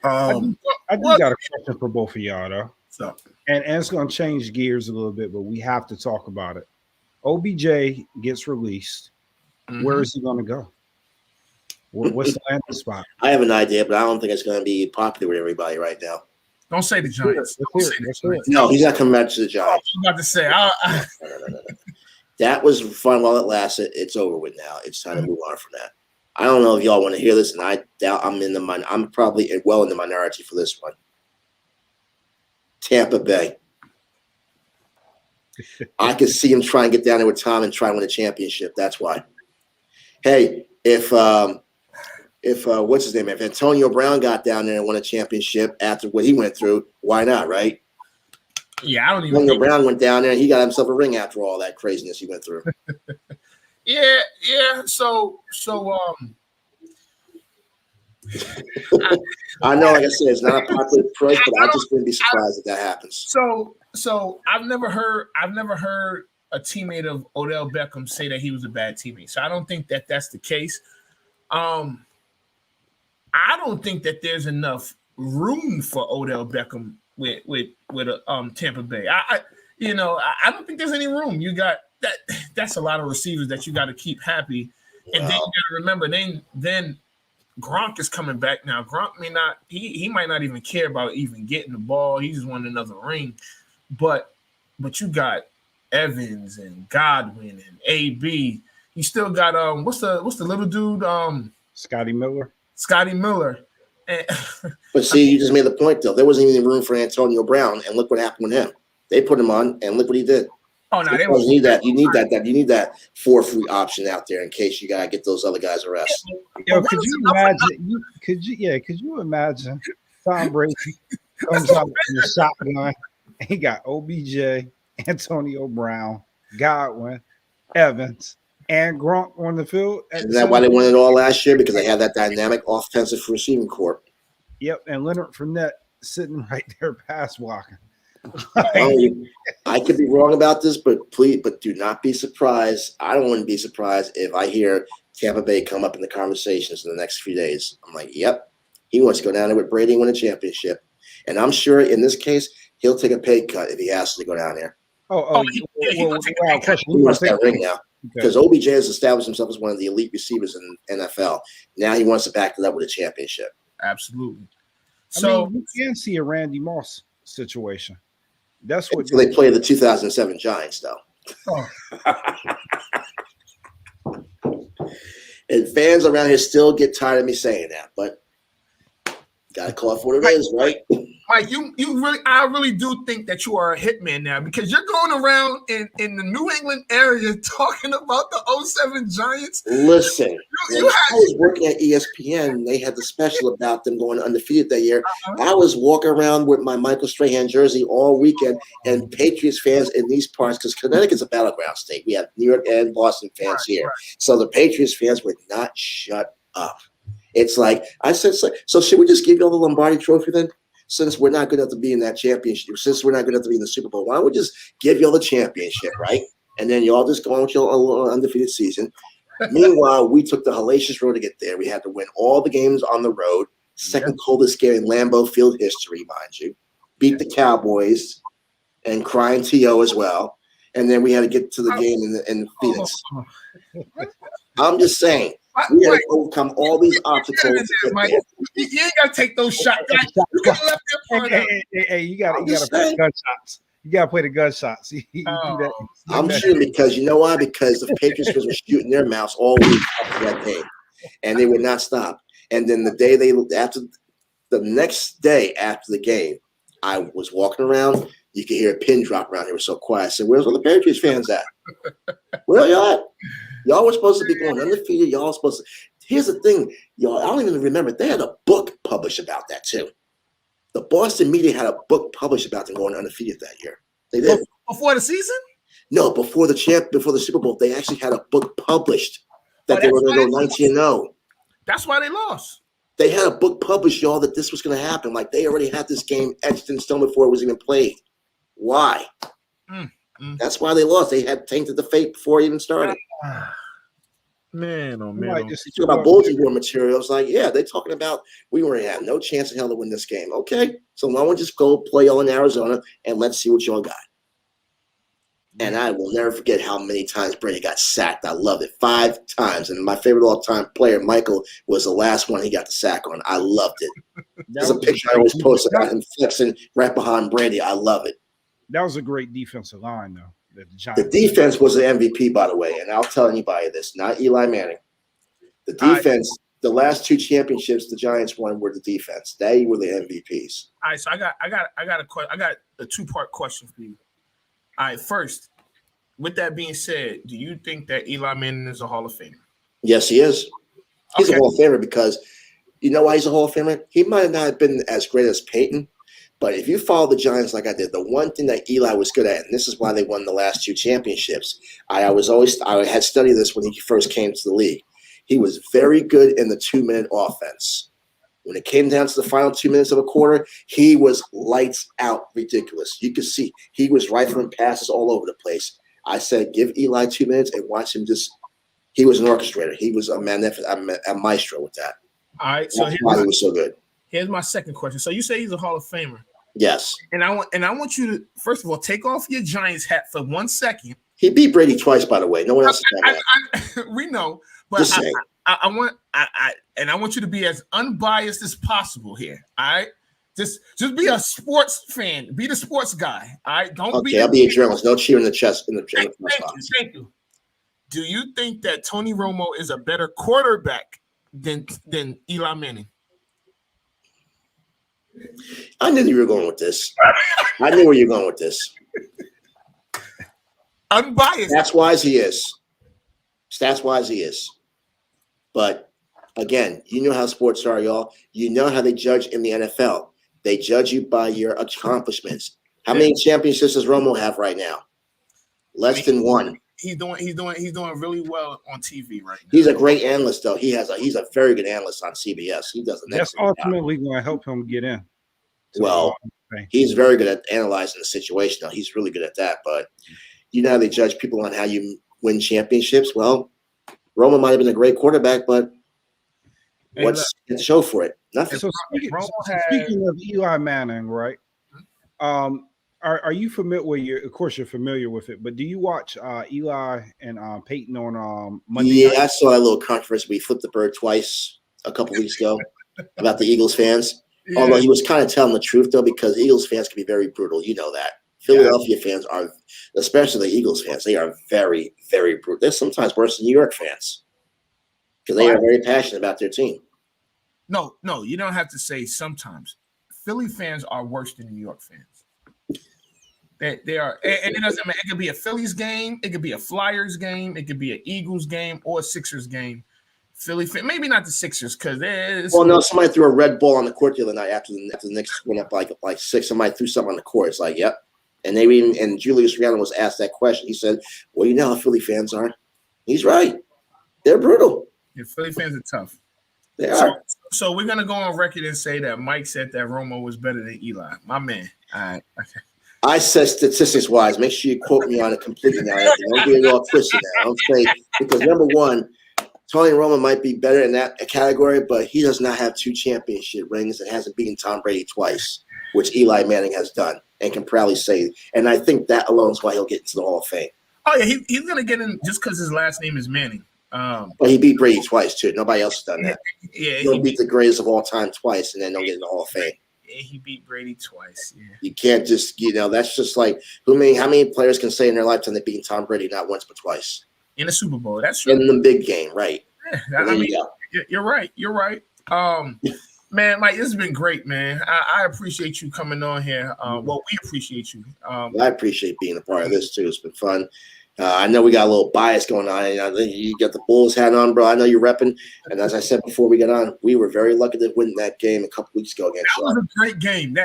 I do got a question for both of y'all, though. So, and it's going to change gears a little bit, but we have to talk about it. OBJ gets released. Mm-hmm. Where is he going to go? What's the landing spot? I have an idea, but I don't think it's going to be popular with everybody right now. Don't say the Giants. No, he's not coming back to the Giants. I was about to say. No. That was fun while it lasted. It's over with now. It's time to move on from that. I don't know if y'all want to hear this, and I doubt I'm probably well in the minority for this one. Tampa Bay. I could see him try and get down there with Tom and try and win a championship. That's why. Hey, if what's his name? If Antonio Brown got down there and won a championship after what he went through, why not, right? Yeah, I don't even. Antonio Brown went down there and he got himself a ring after all that craziness he went through. Yeah. So I know, like I said, it's not a popular choice, but I just wouldn't be surprised if that happens. So I've never heard a teammate of Odell Beckham say that he was a bad teammate. So I don't think that that's the case. I don't think that there's enough room for Odell Beckham with Tampa Bay. I don't think there's any room. You got that. That's a lot of receivers that you got to keep happy. And then you got to remember, then Gronk is coming back now. Gronk may not. He might not even care about even getting the ball. He just wanted another ring. But you got Evans and Godwin and AB. You still got what's the little dude Scotty Miller. But see, you just made the point though. There wasn't even room for Antonio Brown, and look what happened with him. They put him on, and look what he did. Oh no, you need that. You need that 4 free option out there in case you gotta get those other guys a rest. Yo, could you imagine Tom Brady comes out in the shotgun? He got OBJ, Antonio Brown, Godwin, Evans, and Gronk on the field. Isn't that why they won it all last year? Because they had that dynamic offensive receiving corps. Yep, and Leonard Fournette sitting right there pass blocking. I could be wrong about this, but do not be surprised. I don't want to be surprised if I hear Tampa Bay come up in the conversations in the next few days. I'm like, yep, he wants to go down there with Brady and win a championship. And I'm sure in this case, he'll take a pay cut if he has to go down there. He wants that ring now. Because OBJ has established himself as one of the elite receivers in NFL. Now he wants to back it up with a championship. Absolutely. So you can see a Randy Moss situation. That's what they play the 2007 Giants, though. Oh. And fans around here still get tired of me saying that, but gotta call it for what it is, right? Mike, I really do think that you are a hitman now, because you're going around in the New England area talking about the 07 Giants. Listen, I was working at ESPN. They had the special about them going undefeated that year. I was walking around with my Michael Strahan jersey all weekend, and Patriots fans in these parts, because Connecticut's a battleground state. We have New York and Boston fans here. So the Patriots fans would not shut up. It's like, I said, so should we just give you all the Lombardi trophy then? Since we're not good enough to be in that championship, since we're not good enough to be in the Super Bowl, why don't we just give you all the championship, right? And then you all just go on with your undefeated season. Meanwhile, we took the hellacious road to get there. We had to win all the games on the road. Second coldest game in Lambeau Field history, mind you. Beat the Cowboys and crying T.O. as well. And then we had to get to the game in Phoenix. I'm just saying. We had to overcome all these obstacles. You ain't got to take those shots. Hey, you got to play the gunshots. You got to play the gunshots. I'm shooting because you know why? Because the Patriots were shooting their mouths all week after that game, and they would not stop. And then the next day after the game, I was walking around. You could hear a pin drop around here. It was so quiet. I said, "Where's all the Patriots fans at? Where are y'all at? Y'all were supposed to be going undefeated. Y'all supposed to." Here's the thing, y'all. I don't even remember. They had a book published about that too. The Boston media had a book published about them going undefeated that year. They did. Before the season? No, before the Super Bowl, they actually had a book published that they were going to go 19-0. That's why they lost. They had a book published, y'all, that this was going to happen. Like they already had this game etched in stone before it was even played. Why? That's why they lost. They had tainted the fate before it even started. Man, oh man. Just talk about bulletin board materials. Like, yeah, they're talking about we were have no chance in hell to win this game. Okay, so why don't we just go play y'all in Arizona and let's see what y'all got. And I will never forget how many times Brady got sacked. I loved it. 5 times. And my favorite all-time player, Michael, was the last one he got the sack on. I loved it. There's a picture I always post about him flexing right behind Brady. I love it. That was a great defensive line, though. The defense was the MVP, by the way, and I'll tell anybody this, not Eli Manning. The defense, the last 2 championships the Giants won were the defense. They were the MVPs. All right, so I got a 2-part question for you. All right, first, with that being said, do you think that Eli Manning is a Hall of Famer? Yes, he is. He's a Hall of Famer because you know why he's a Hall of Famer? He might not have been as great as Peyton, but if you follow the Giants like I did, the one thing that Eli was good at, and this is why they won the last 2 championships, I had studied this when he first came to the league. He was very good in the 2-minute offense. When it came down to the final 2 minutes of a quarter, he was lights out ridiculous. You could see he was rifling passes all over the place. I said, give Eli 2 minutes and watch him he was an orchestrator. He was a maestro with that. All right. So that's why he was so good. Here's my second question. So you say he's a Hall of Famer. Yes. And I want you to, first of all, take off your Giants hat for 1 second. He beat Brady twice, by the way. No one else has done that. We know. But I want you to be as unbiased as possible here. All right. Just be a sports fan. Be the sports guy. All right. I'll be a journalist. No cheer in the chest Thank you. Do you think that Tony Romo is a better quarterback than Eli Manning? I knew you were going with this. I knew where you're going with this. Unbiased. Stats-wise, he is. But again, you know how sports are, y'all. You know how they judge in the NFL. They judge you by your accomplishments. How many championships does Romo have right now? Less than 1. He's doing really well on TV right now. He's a great analyst, though. He's a very good analyst on CBS. He does an That's ultimately going to help him get in Well, he's very good at analyzing the situation. Now he's really good at that. But you know how they judge people on how you win championships. Well, Roman might have been a great quarterback, but what's the show for it? Nothing. So speaking of Eli Manning, right? Are you familiar? Well, of course you're familiar with it, but do you watch Eli and Peyton on Monday night? I saw that little controversy. We flipped the bird twice a couple weeks ago about the Eagles fans. Yeah. Although he was kind of telling the truth, though, because Eagles fans can be very brutal. You know that. Philadelphia fans are, especially the Eagles fans, they are very, very brutal. They're sometimes worse than New York fans because they are very passionate about their team. No, you don't have to say sometimes. Philly fans are worse than New York fans. They are, and it doesn't matter. It could be a Phillies game, it could be a Flyers game, it could be an Eagles game or a Sixers game. Philly fan, maybe not the Sixers because no, somebody threw a red ball on the court the other night after the Knicks went up like 6. Somebody threw something on the court. It's like, yep. And and Julius Randle was asked that question. He said, "Well, you know how Philly fans are." He's right. They're brutal. Yeah, Philly fans are tough. They are. So we're gonna go on record and say that Mike said that Romo was better than Eli. My man. All right. Okay. I said statistics wise. Make sure you quote me on it completely now. Don't get it all twisted now. Don't say because number one, Tony Romo might be better in that category, but he does not have 2 championship rings and hasn't beaten Tom Brady twice, which Eli Manning has done and can proudly say. And I think that alone is why he'll get into the Hall of Fame. Oh yeah, he's gonna get in just because his last name is Manning. But he beat Brady twice too. Nobody else has done that. Yeah, he'll beat the greatest of all time twice, and then they'll get in the Hall of Fame. Yeah, he beat Brady twice. Yeah. You can't just, that's just like how many players can say in their lifetime they beat Tom Brady not once but twice in the Super Bowl? That's true. In the big game, right? Yeah, I mean, you're right. You're right. Man, Mike, this has been great, man. I appreciate you coming on here. Well, we appreciate you. I appreciate being a part of this too. It's been fun. I know we got a little bias going on. I think you got the Bulls hat on, bro. I know you're repping. And as I said before we got on, we were very lucky to win that game a couple weeks ago against. That was a great game.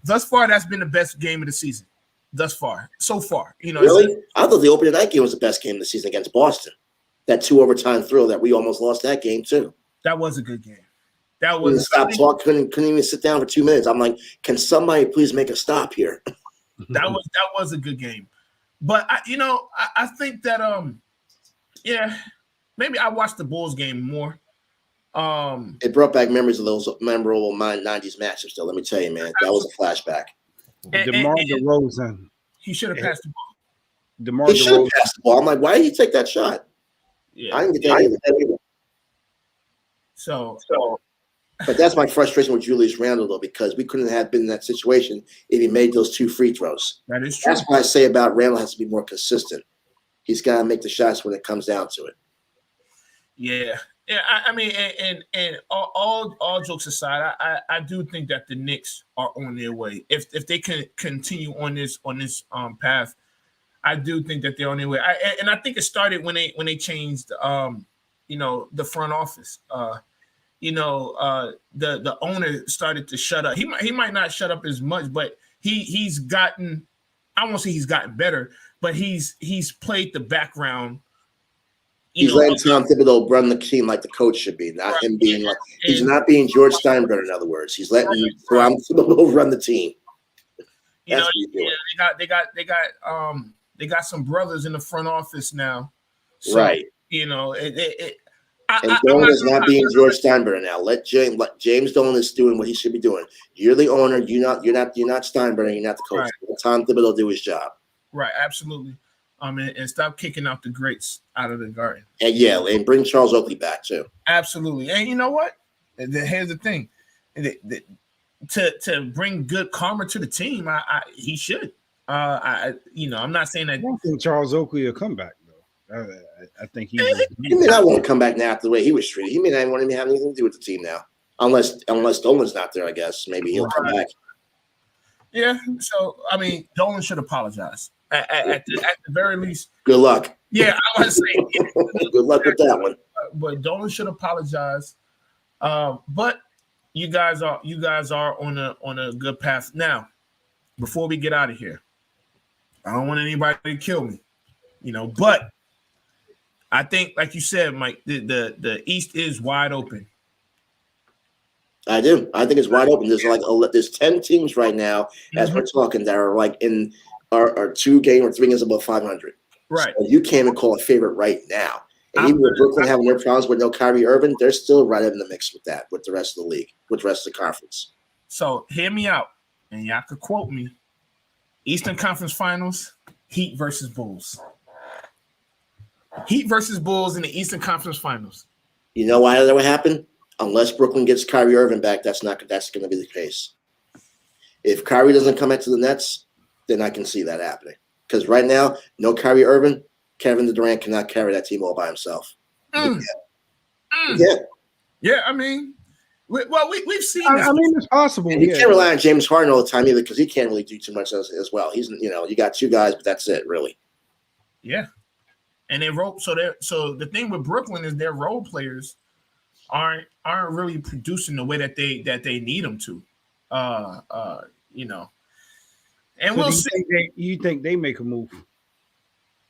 Thus far, that's been the best game of the season. Thus far, so far, Really, I thought the opening night game was the best game of the season against Boston. That 2 overtime thrill that we almost lost that game too. That was a good game. That was stop talking. Couldn't even sit down for 2 minutes. I'm like, can somebody please make a stop here? That was a good game. But I think that maybe I watched the Bulls game more. It brought back memories of those memorable 90s matchups. Though, let me tell you, man, that was a flashback. DeMar DeRozan. He should have passed the ball. He should have passed the ball. I'm like, why did he take that shot? Yeah, I didn't get that either. So. But that's my frustration with Julius Randle, though, because we couldn't have been in that situation if he made those 2 free throws. That is true. That's what I say about Randle has to be more consistent. He's got to make the shots when it comes down to it. Yeah. I mean, and all jokes aside, I do think that the Knicks are on their way. If they can continue on this path, I do think that they're on their way. And I think it started when they changed the front office. The owner started to shut up. He might not shut up as much, but he's gotten. I won't say he's gotten better, but he's played the background. He's letting Tom Thibodeau run the team like the coach should be, not him being like he's not being George Steinbrenner. In other words, he's letting Tom Thibodeau run the team. They got some brothers in the front office now, so, right? And Dolan is not being George Steinbrenner now. Let James Dolan is doing what he should be doing. You're the owner. You're not Steinbrenner. You're not the coach. Right. Let Tom Thibodeau do his job. Right, absolutely. And stop kicking out the greats out of the garden. And bring Charles Oakley back too. Absolutely. And you know what? Here's the thing: to bring good karma to the team, he should. I'm not saying that. I don't think Charles Oakley will come back though. I think he may not want to come back now after the way he was treated. He may not want to have anything to do with the team now, unless Dolan's not there. I guess maybe he'll come back. Yeah. So I mean, Dolan should apologize at the very least. Good luck. Yeah, I was saying. Good luck with that one. But Dolan should apologize. But you guys are on a good path now. Before we get out of here, I don't want anybody to kill me, but I think, like you said, Mike, the East is wide open. I do. I think it's wide open. There's 10 teams right now as we're talking that are like in are 2 game or 3 games above 500. Right. So you can't even call a favorite right now. And even with Brooklyn having their problems with no Kyrie Irving, they're still right in the mix with that, with the rest of the league, with the rest of the conference. So hear me out, and y'all could quote me. Eastern Conference Finals, Heat versus Bulls. Heat versus Bulls in the Eastern Conference Finals. You know why that would happen? Unless Brooklyn gets Kyrie Irving back, that's going to be the case. If Kyrie doesn't come into the Nets, then I can see that happening. Because right now, no Kyrie Irving, Kevin Durant cannot carry that team all by himself. Yeah. I mean, we've seen. I mean, it's possible. And you can't rely on James Harden all the time either, because he can't really do too much as well. He's, you got 2 guys, but that's it, really. Yeah, and they roll. So the thing with Brooklyn is their role players aren't really producing the way that they need them to. And so we'll see. You think they make a move?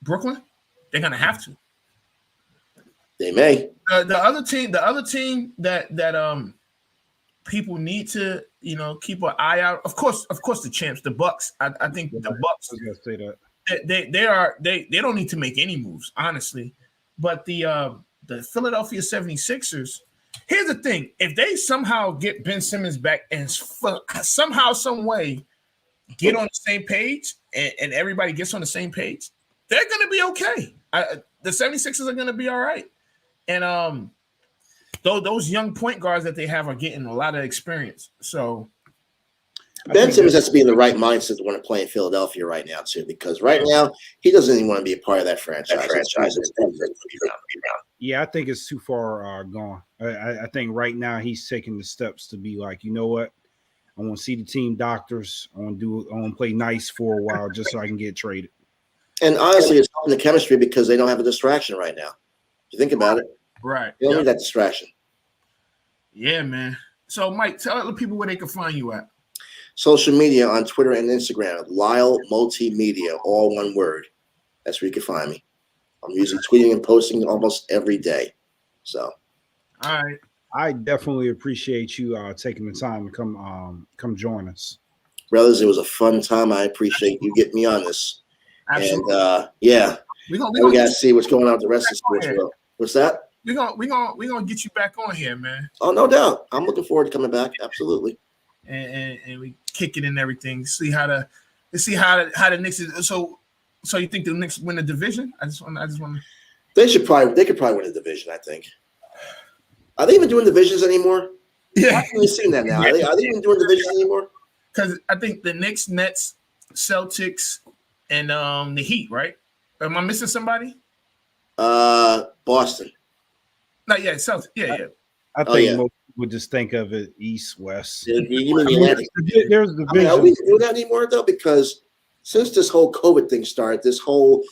Brooklyn, they're gonna have to. They may. The other team that people need to keep an eye out. Of course, the champs, the Bucks. I think the Bucks. I was gonna say that. They don't need to make any moves, honestly. But the Philadelphia 76ers. Here's the thing: if they somehow get Ben Simmons back and somehow, some way, get on the same page, and everybody gets on the same page, they're going to be okay. The 76ers are going to be all right. And those young point guards that they have are getting a lot of experience. So Ben Simmons has to be in the right mindset to want to play in Philadelphia right now, too, because right now he doesn't even want to be a part of that franchise. Yeah, I think it's too far gone. I think right now he's taking the steps to be like, you know what? I want to see the team doctors. I want to play nice for a while just so I can get traded. And honestly, it's helping the chemistry because they don't have a distraction right now. If you think about it, right? They don't need that distraction. Yeah, man. So, Mike, tell the people where they can find you at. Social media on Twitter and Instagram, Lyle Multimedia, all one word. That's where you can find me. I'm usually tweeting and posting almost every day. So, all right. I definitely appreciate you taking the time to come join us, brothers. It was a fun time. I appreciate you getting me on this. Absolutely. And we gotta see what's going on with the rest of the sports world. What's that? We're gonna get you back on here, man. Oh, no doubt. I'm looking forward to coming back. Absolutely. And we kick it and everything. See how the Knicks is. So you think the Knicks win the division? I just want. They could probably win the division. I think. Are they even doing divisions anymore? Yeah, I haven't even seen that now. Are they even doing divisions anymore? Because I think the Knicks, Nets, Celtics, and the Heat. Right? Am I missing somebody? Boston. Not yet. Celtics. Yeah. I think most people just think of it East, West. You mean the Atlantic? There's division. Are we doing that anymore though? Because since this whole COVID thing started, this whole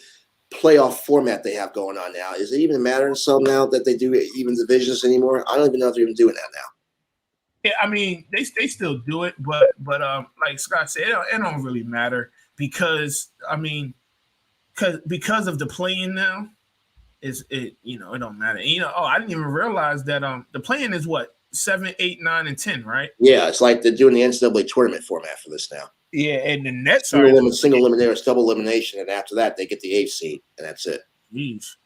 playoff format they have going on now, is it even mattering some now that they do even divisions anymore? I don't even know if they're even doing that now. Yeah, I mean they still do it, but like Scott said, it don't really matter because because of the play-in now, it don't matter. And, I didn't even realize that the play-in is what 7, 8, 9, and 10, right? Yeah, it's like they're doing the NCAA tournament format for this now. Yeah, and the Nets single elimination, double elimination, and after that they get the 8th seed, and that's it. Jeez.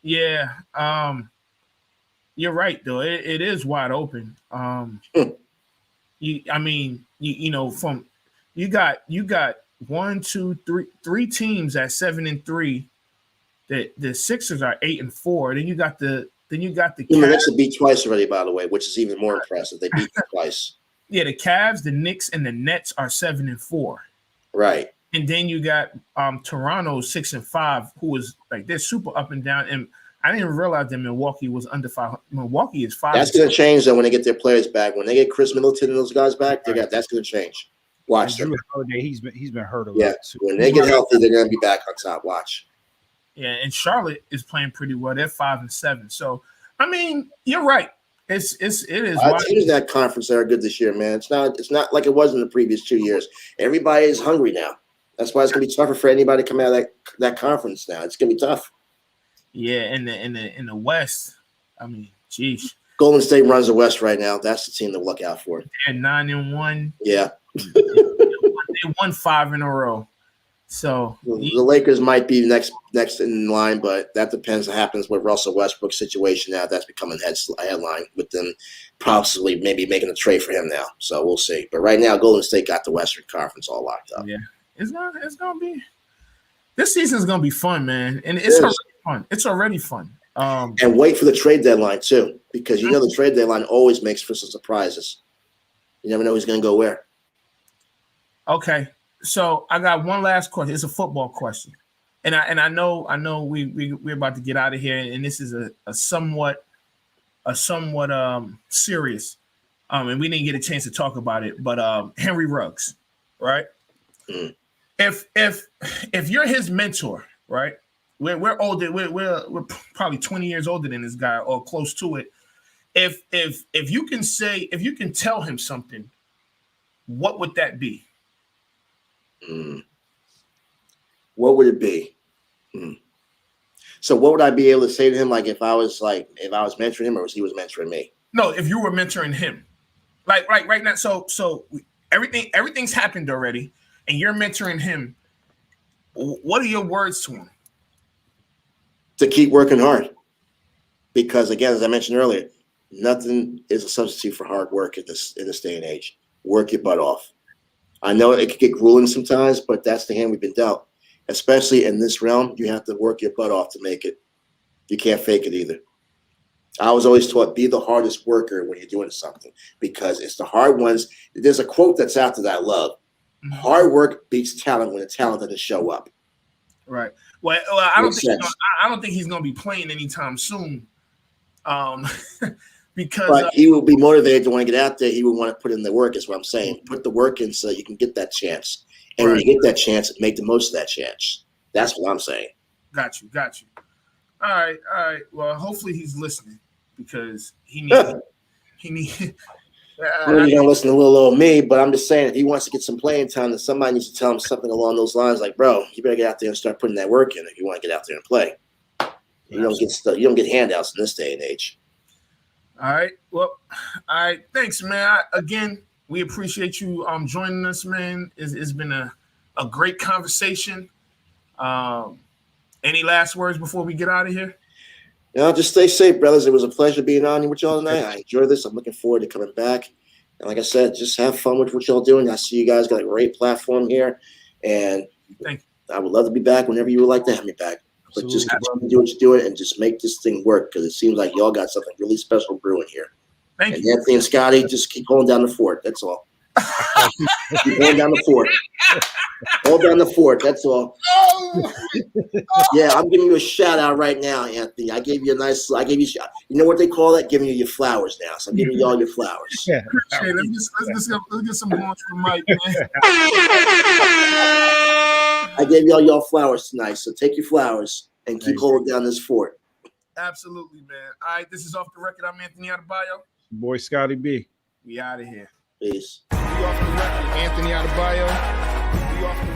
Yeah, you're right though. It is wide open. You got 1, 2, 3 teams at 7-3. The Sixers are 8-4. Then you got the Cavs have beat twice already, by the way, which is even more impressive. They beat twice. Yeah, the Cavs, the Knicks, and the Nets are 7-4. Right. And then you got Toronto 6-5, who is like they're super up and down. And I didn't even realize that Milwaukee was under 5. Milwaukee is 5. That's going to change though when they get their players back. When they get Chris Middleton and those guys back, that's going to change. Watch them. Holiday, he's been hurt a lot. Yeah, when they get healthy, they're going to be back on top. Watch. Yeah, and Charlotte is playing pretty well. They're 5-7. So I mean, you're right. It is. Teams in that conference that are good this year, man. It's not like it was in the previous 2 years. Everybody is hungry now. That's why it's gonna be tougher for anybody to come out of that conference now. It's gonna be tough. Yeah, in the West, I mean, geez. Golden State runs the West right now. That's the team to look out for. They're 9-1. Yeah. They won 5 in a row. So the Lakers might be next in line, but that depends what happens with Russell Westbrook's situation now. That's becoming a headline with them possibly maybe making a trade for him now. So we'll see. But right now, Golden State got the Western Conference all locked up. Yeah, it's gonna be. This season's gonna be fun, man, and it's already fun. It's already fun. And wait for the trade deadline too, because you know the trade deadline always makes for some surprises. You never know who's gonna go where. Okay. So I got one last question. It's a football question, and I know we're about to get out of here, and this is a somewhat serious, and we didn't get a chance to talk about it, but Henry Ruggs, right? Mm. If you're his mentor, right? We're older. We're probably 20 years older than this guy or close to it. If you can tell him something, what would that be? What would it be? So what would I be able to say to him? Like if I was mentoring him, or he was mentoring me? No, if you were mentoring him, like right now. So everything's happened already, and you're mentoring him. What are your words to him? To keep working hard, because again, as I mentioned earlier, nothing is a substitute for hard work in this day and age. Work your butt off. I know it could get grueling sometimes, but that's the hand we've been dealt. Especially in this realm, you have to work your butt off to make it. You can't fake it either. I was always taught, be the hardest worker when you're doing something, because it's the hard ones. There's a quote that's out there that I love. Mm-hmm. Hard work beats talent when the talent doesn't show up. Right. Well, I don't think he's going to be playing anytime soon. But he will be motivated to want to get out there. He will want to put in the work, is what I'm saying. Put the work in so you can get that chance. And when you get that chance, make the most of that chance. That's what I'm saying. Got you. All right. Well, hopefully he's listening, because he needs. I'm really gonna listen to little old me, but I'm just saying, if he wants to get some playing time, then somebody needs to tell him something along those lines, like, bro, you better get out there and start putting that work in if you want to get out there and play. You don't get handouts in this day and age. All right. Well, all right. Thanks, man. Again, we appreciate you joining us, man. It's been a great conversation. Any last words before we get out of here? Just stay safe, brothers. It was a pleasure being on here with y'all tonight. I enjoyed this. I'm looking forward to coming back. And like I said, just have fun with what y'all doing. I see you guys got a great platform here. And I would love to be back whenever you would like to have me back. But just continue to do what you're doing and just make this thing work, because it seems like y'all got something really special brewing here. Thank you. Anthony and Scotty, just keep holding down the fort. That's all. Keep holding down the fort. Hold down the fort. That's all. Yeah, I'm giving you a shout out right now, Anthony. I gave you you know what they call that? Giving you your flowers now. So I'm giving you all your flowers. Yeah. Hey, let's get some points from Mike, man. I gave y'all your flowers tonight, so take your flowers and keep holding down this fort. Absolutely, man. All right, this is Off the Record. I'm Anthony Adebayo. Boy, Scotty B. We out of here. Peace. We off the record. Anthony Adebayo. We off the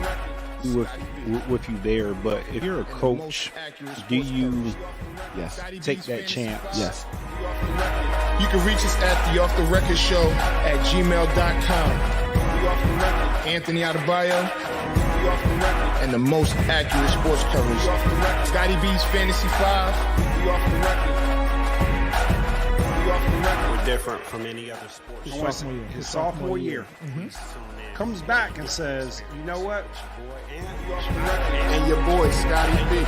record. With you there, but if you're a coach, do you take that chance? Yes. You can reach us at the Off the Record Show at gmail.com. Anthony Adebayo, and the most accurate sports coverage. Scotty B's Fantasy 5. We're different from any other sports. His sophomore year. Comes back and says, you know what? And your boy, Scotty B.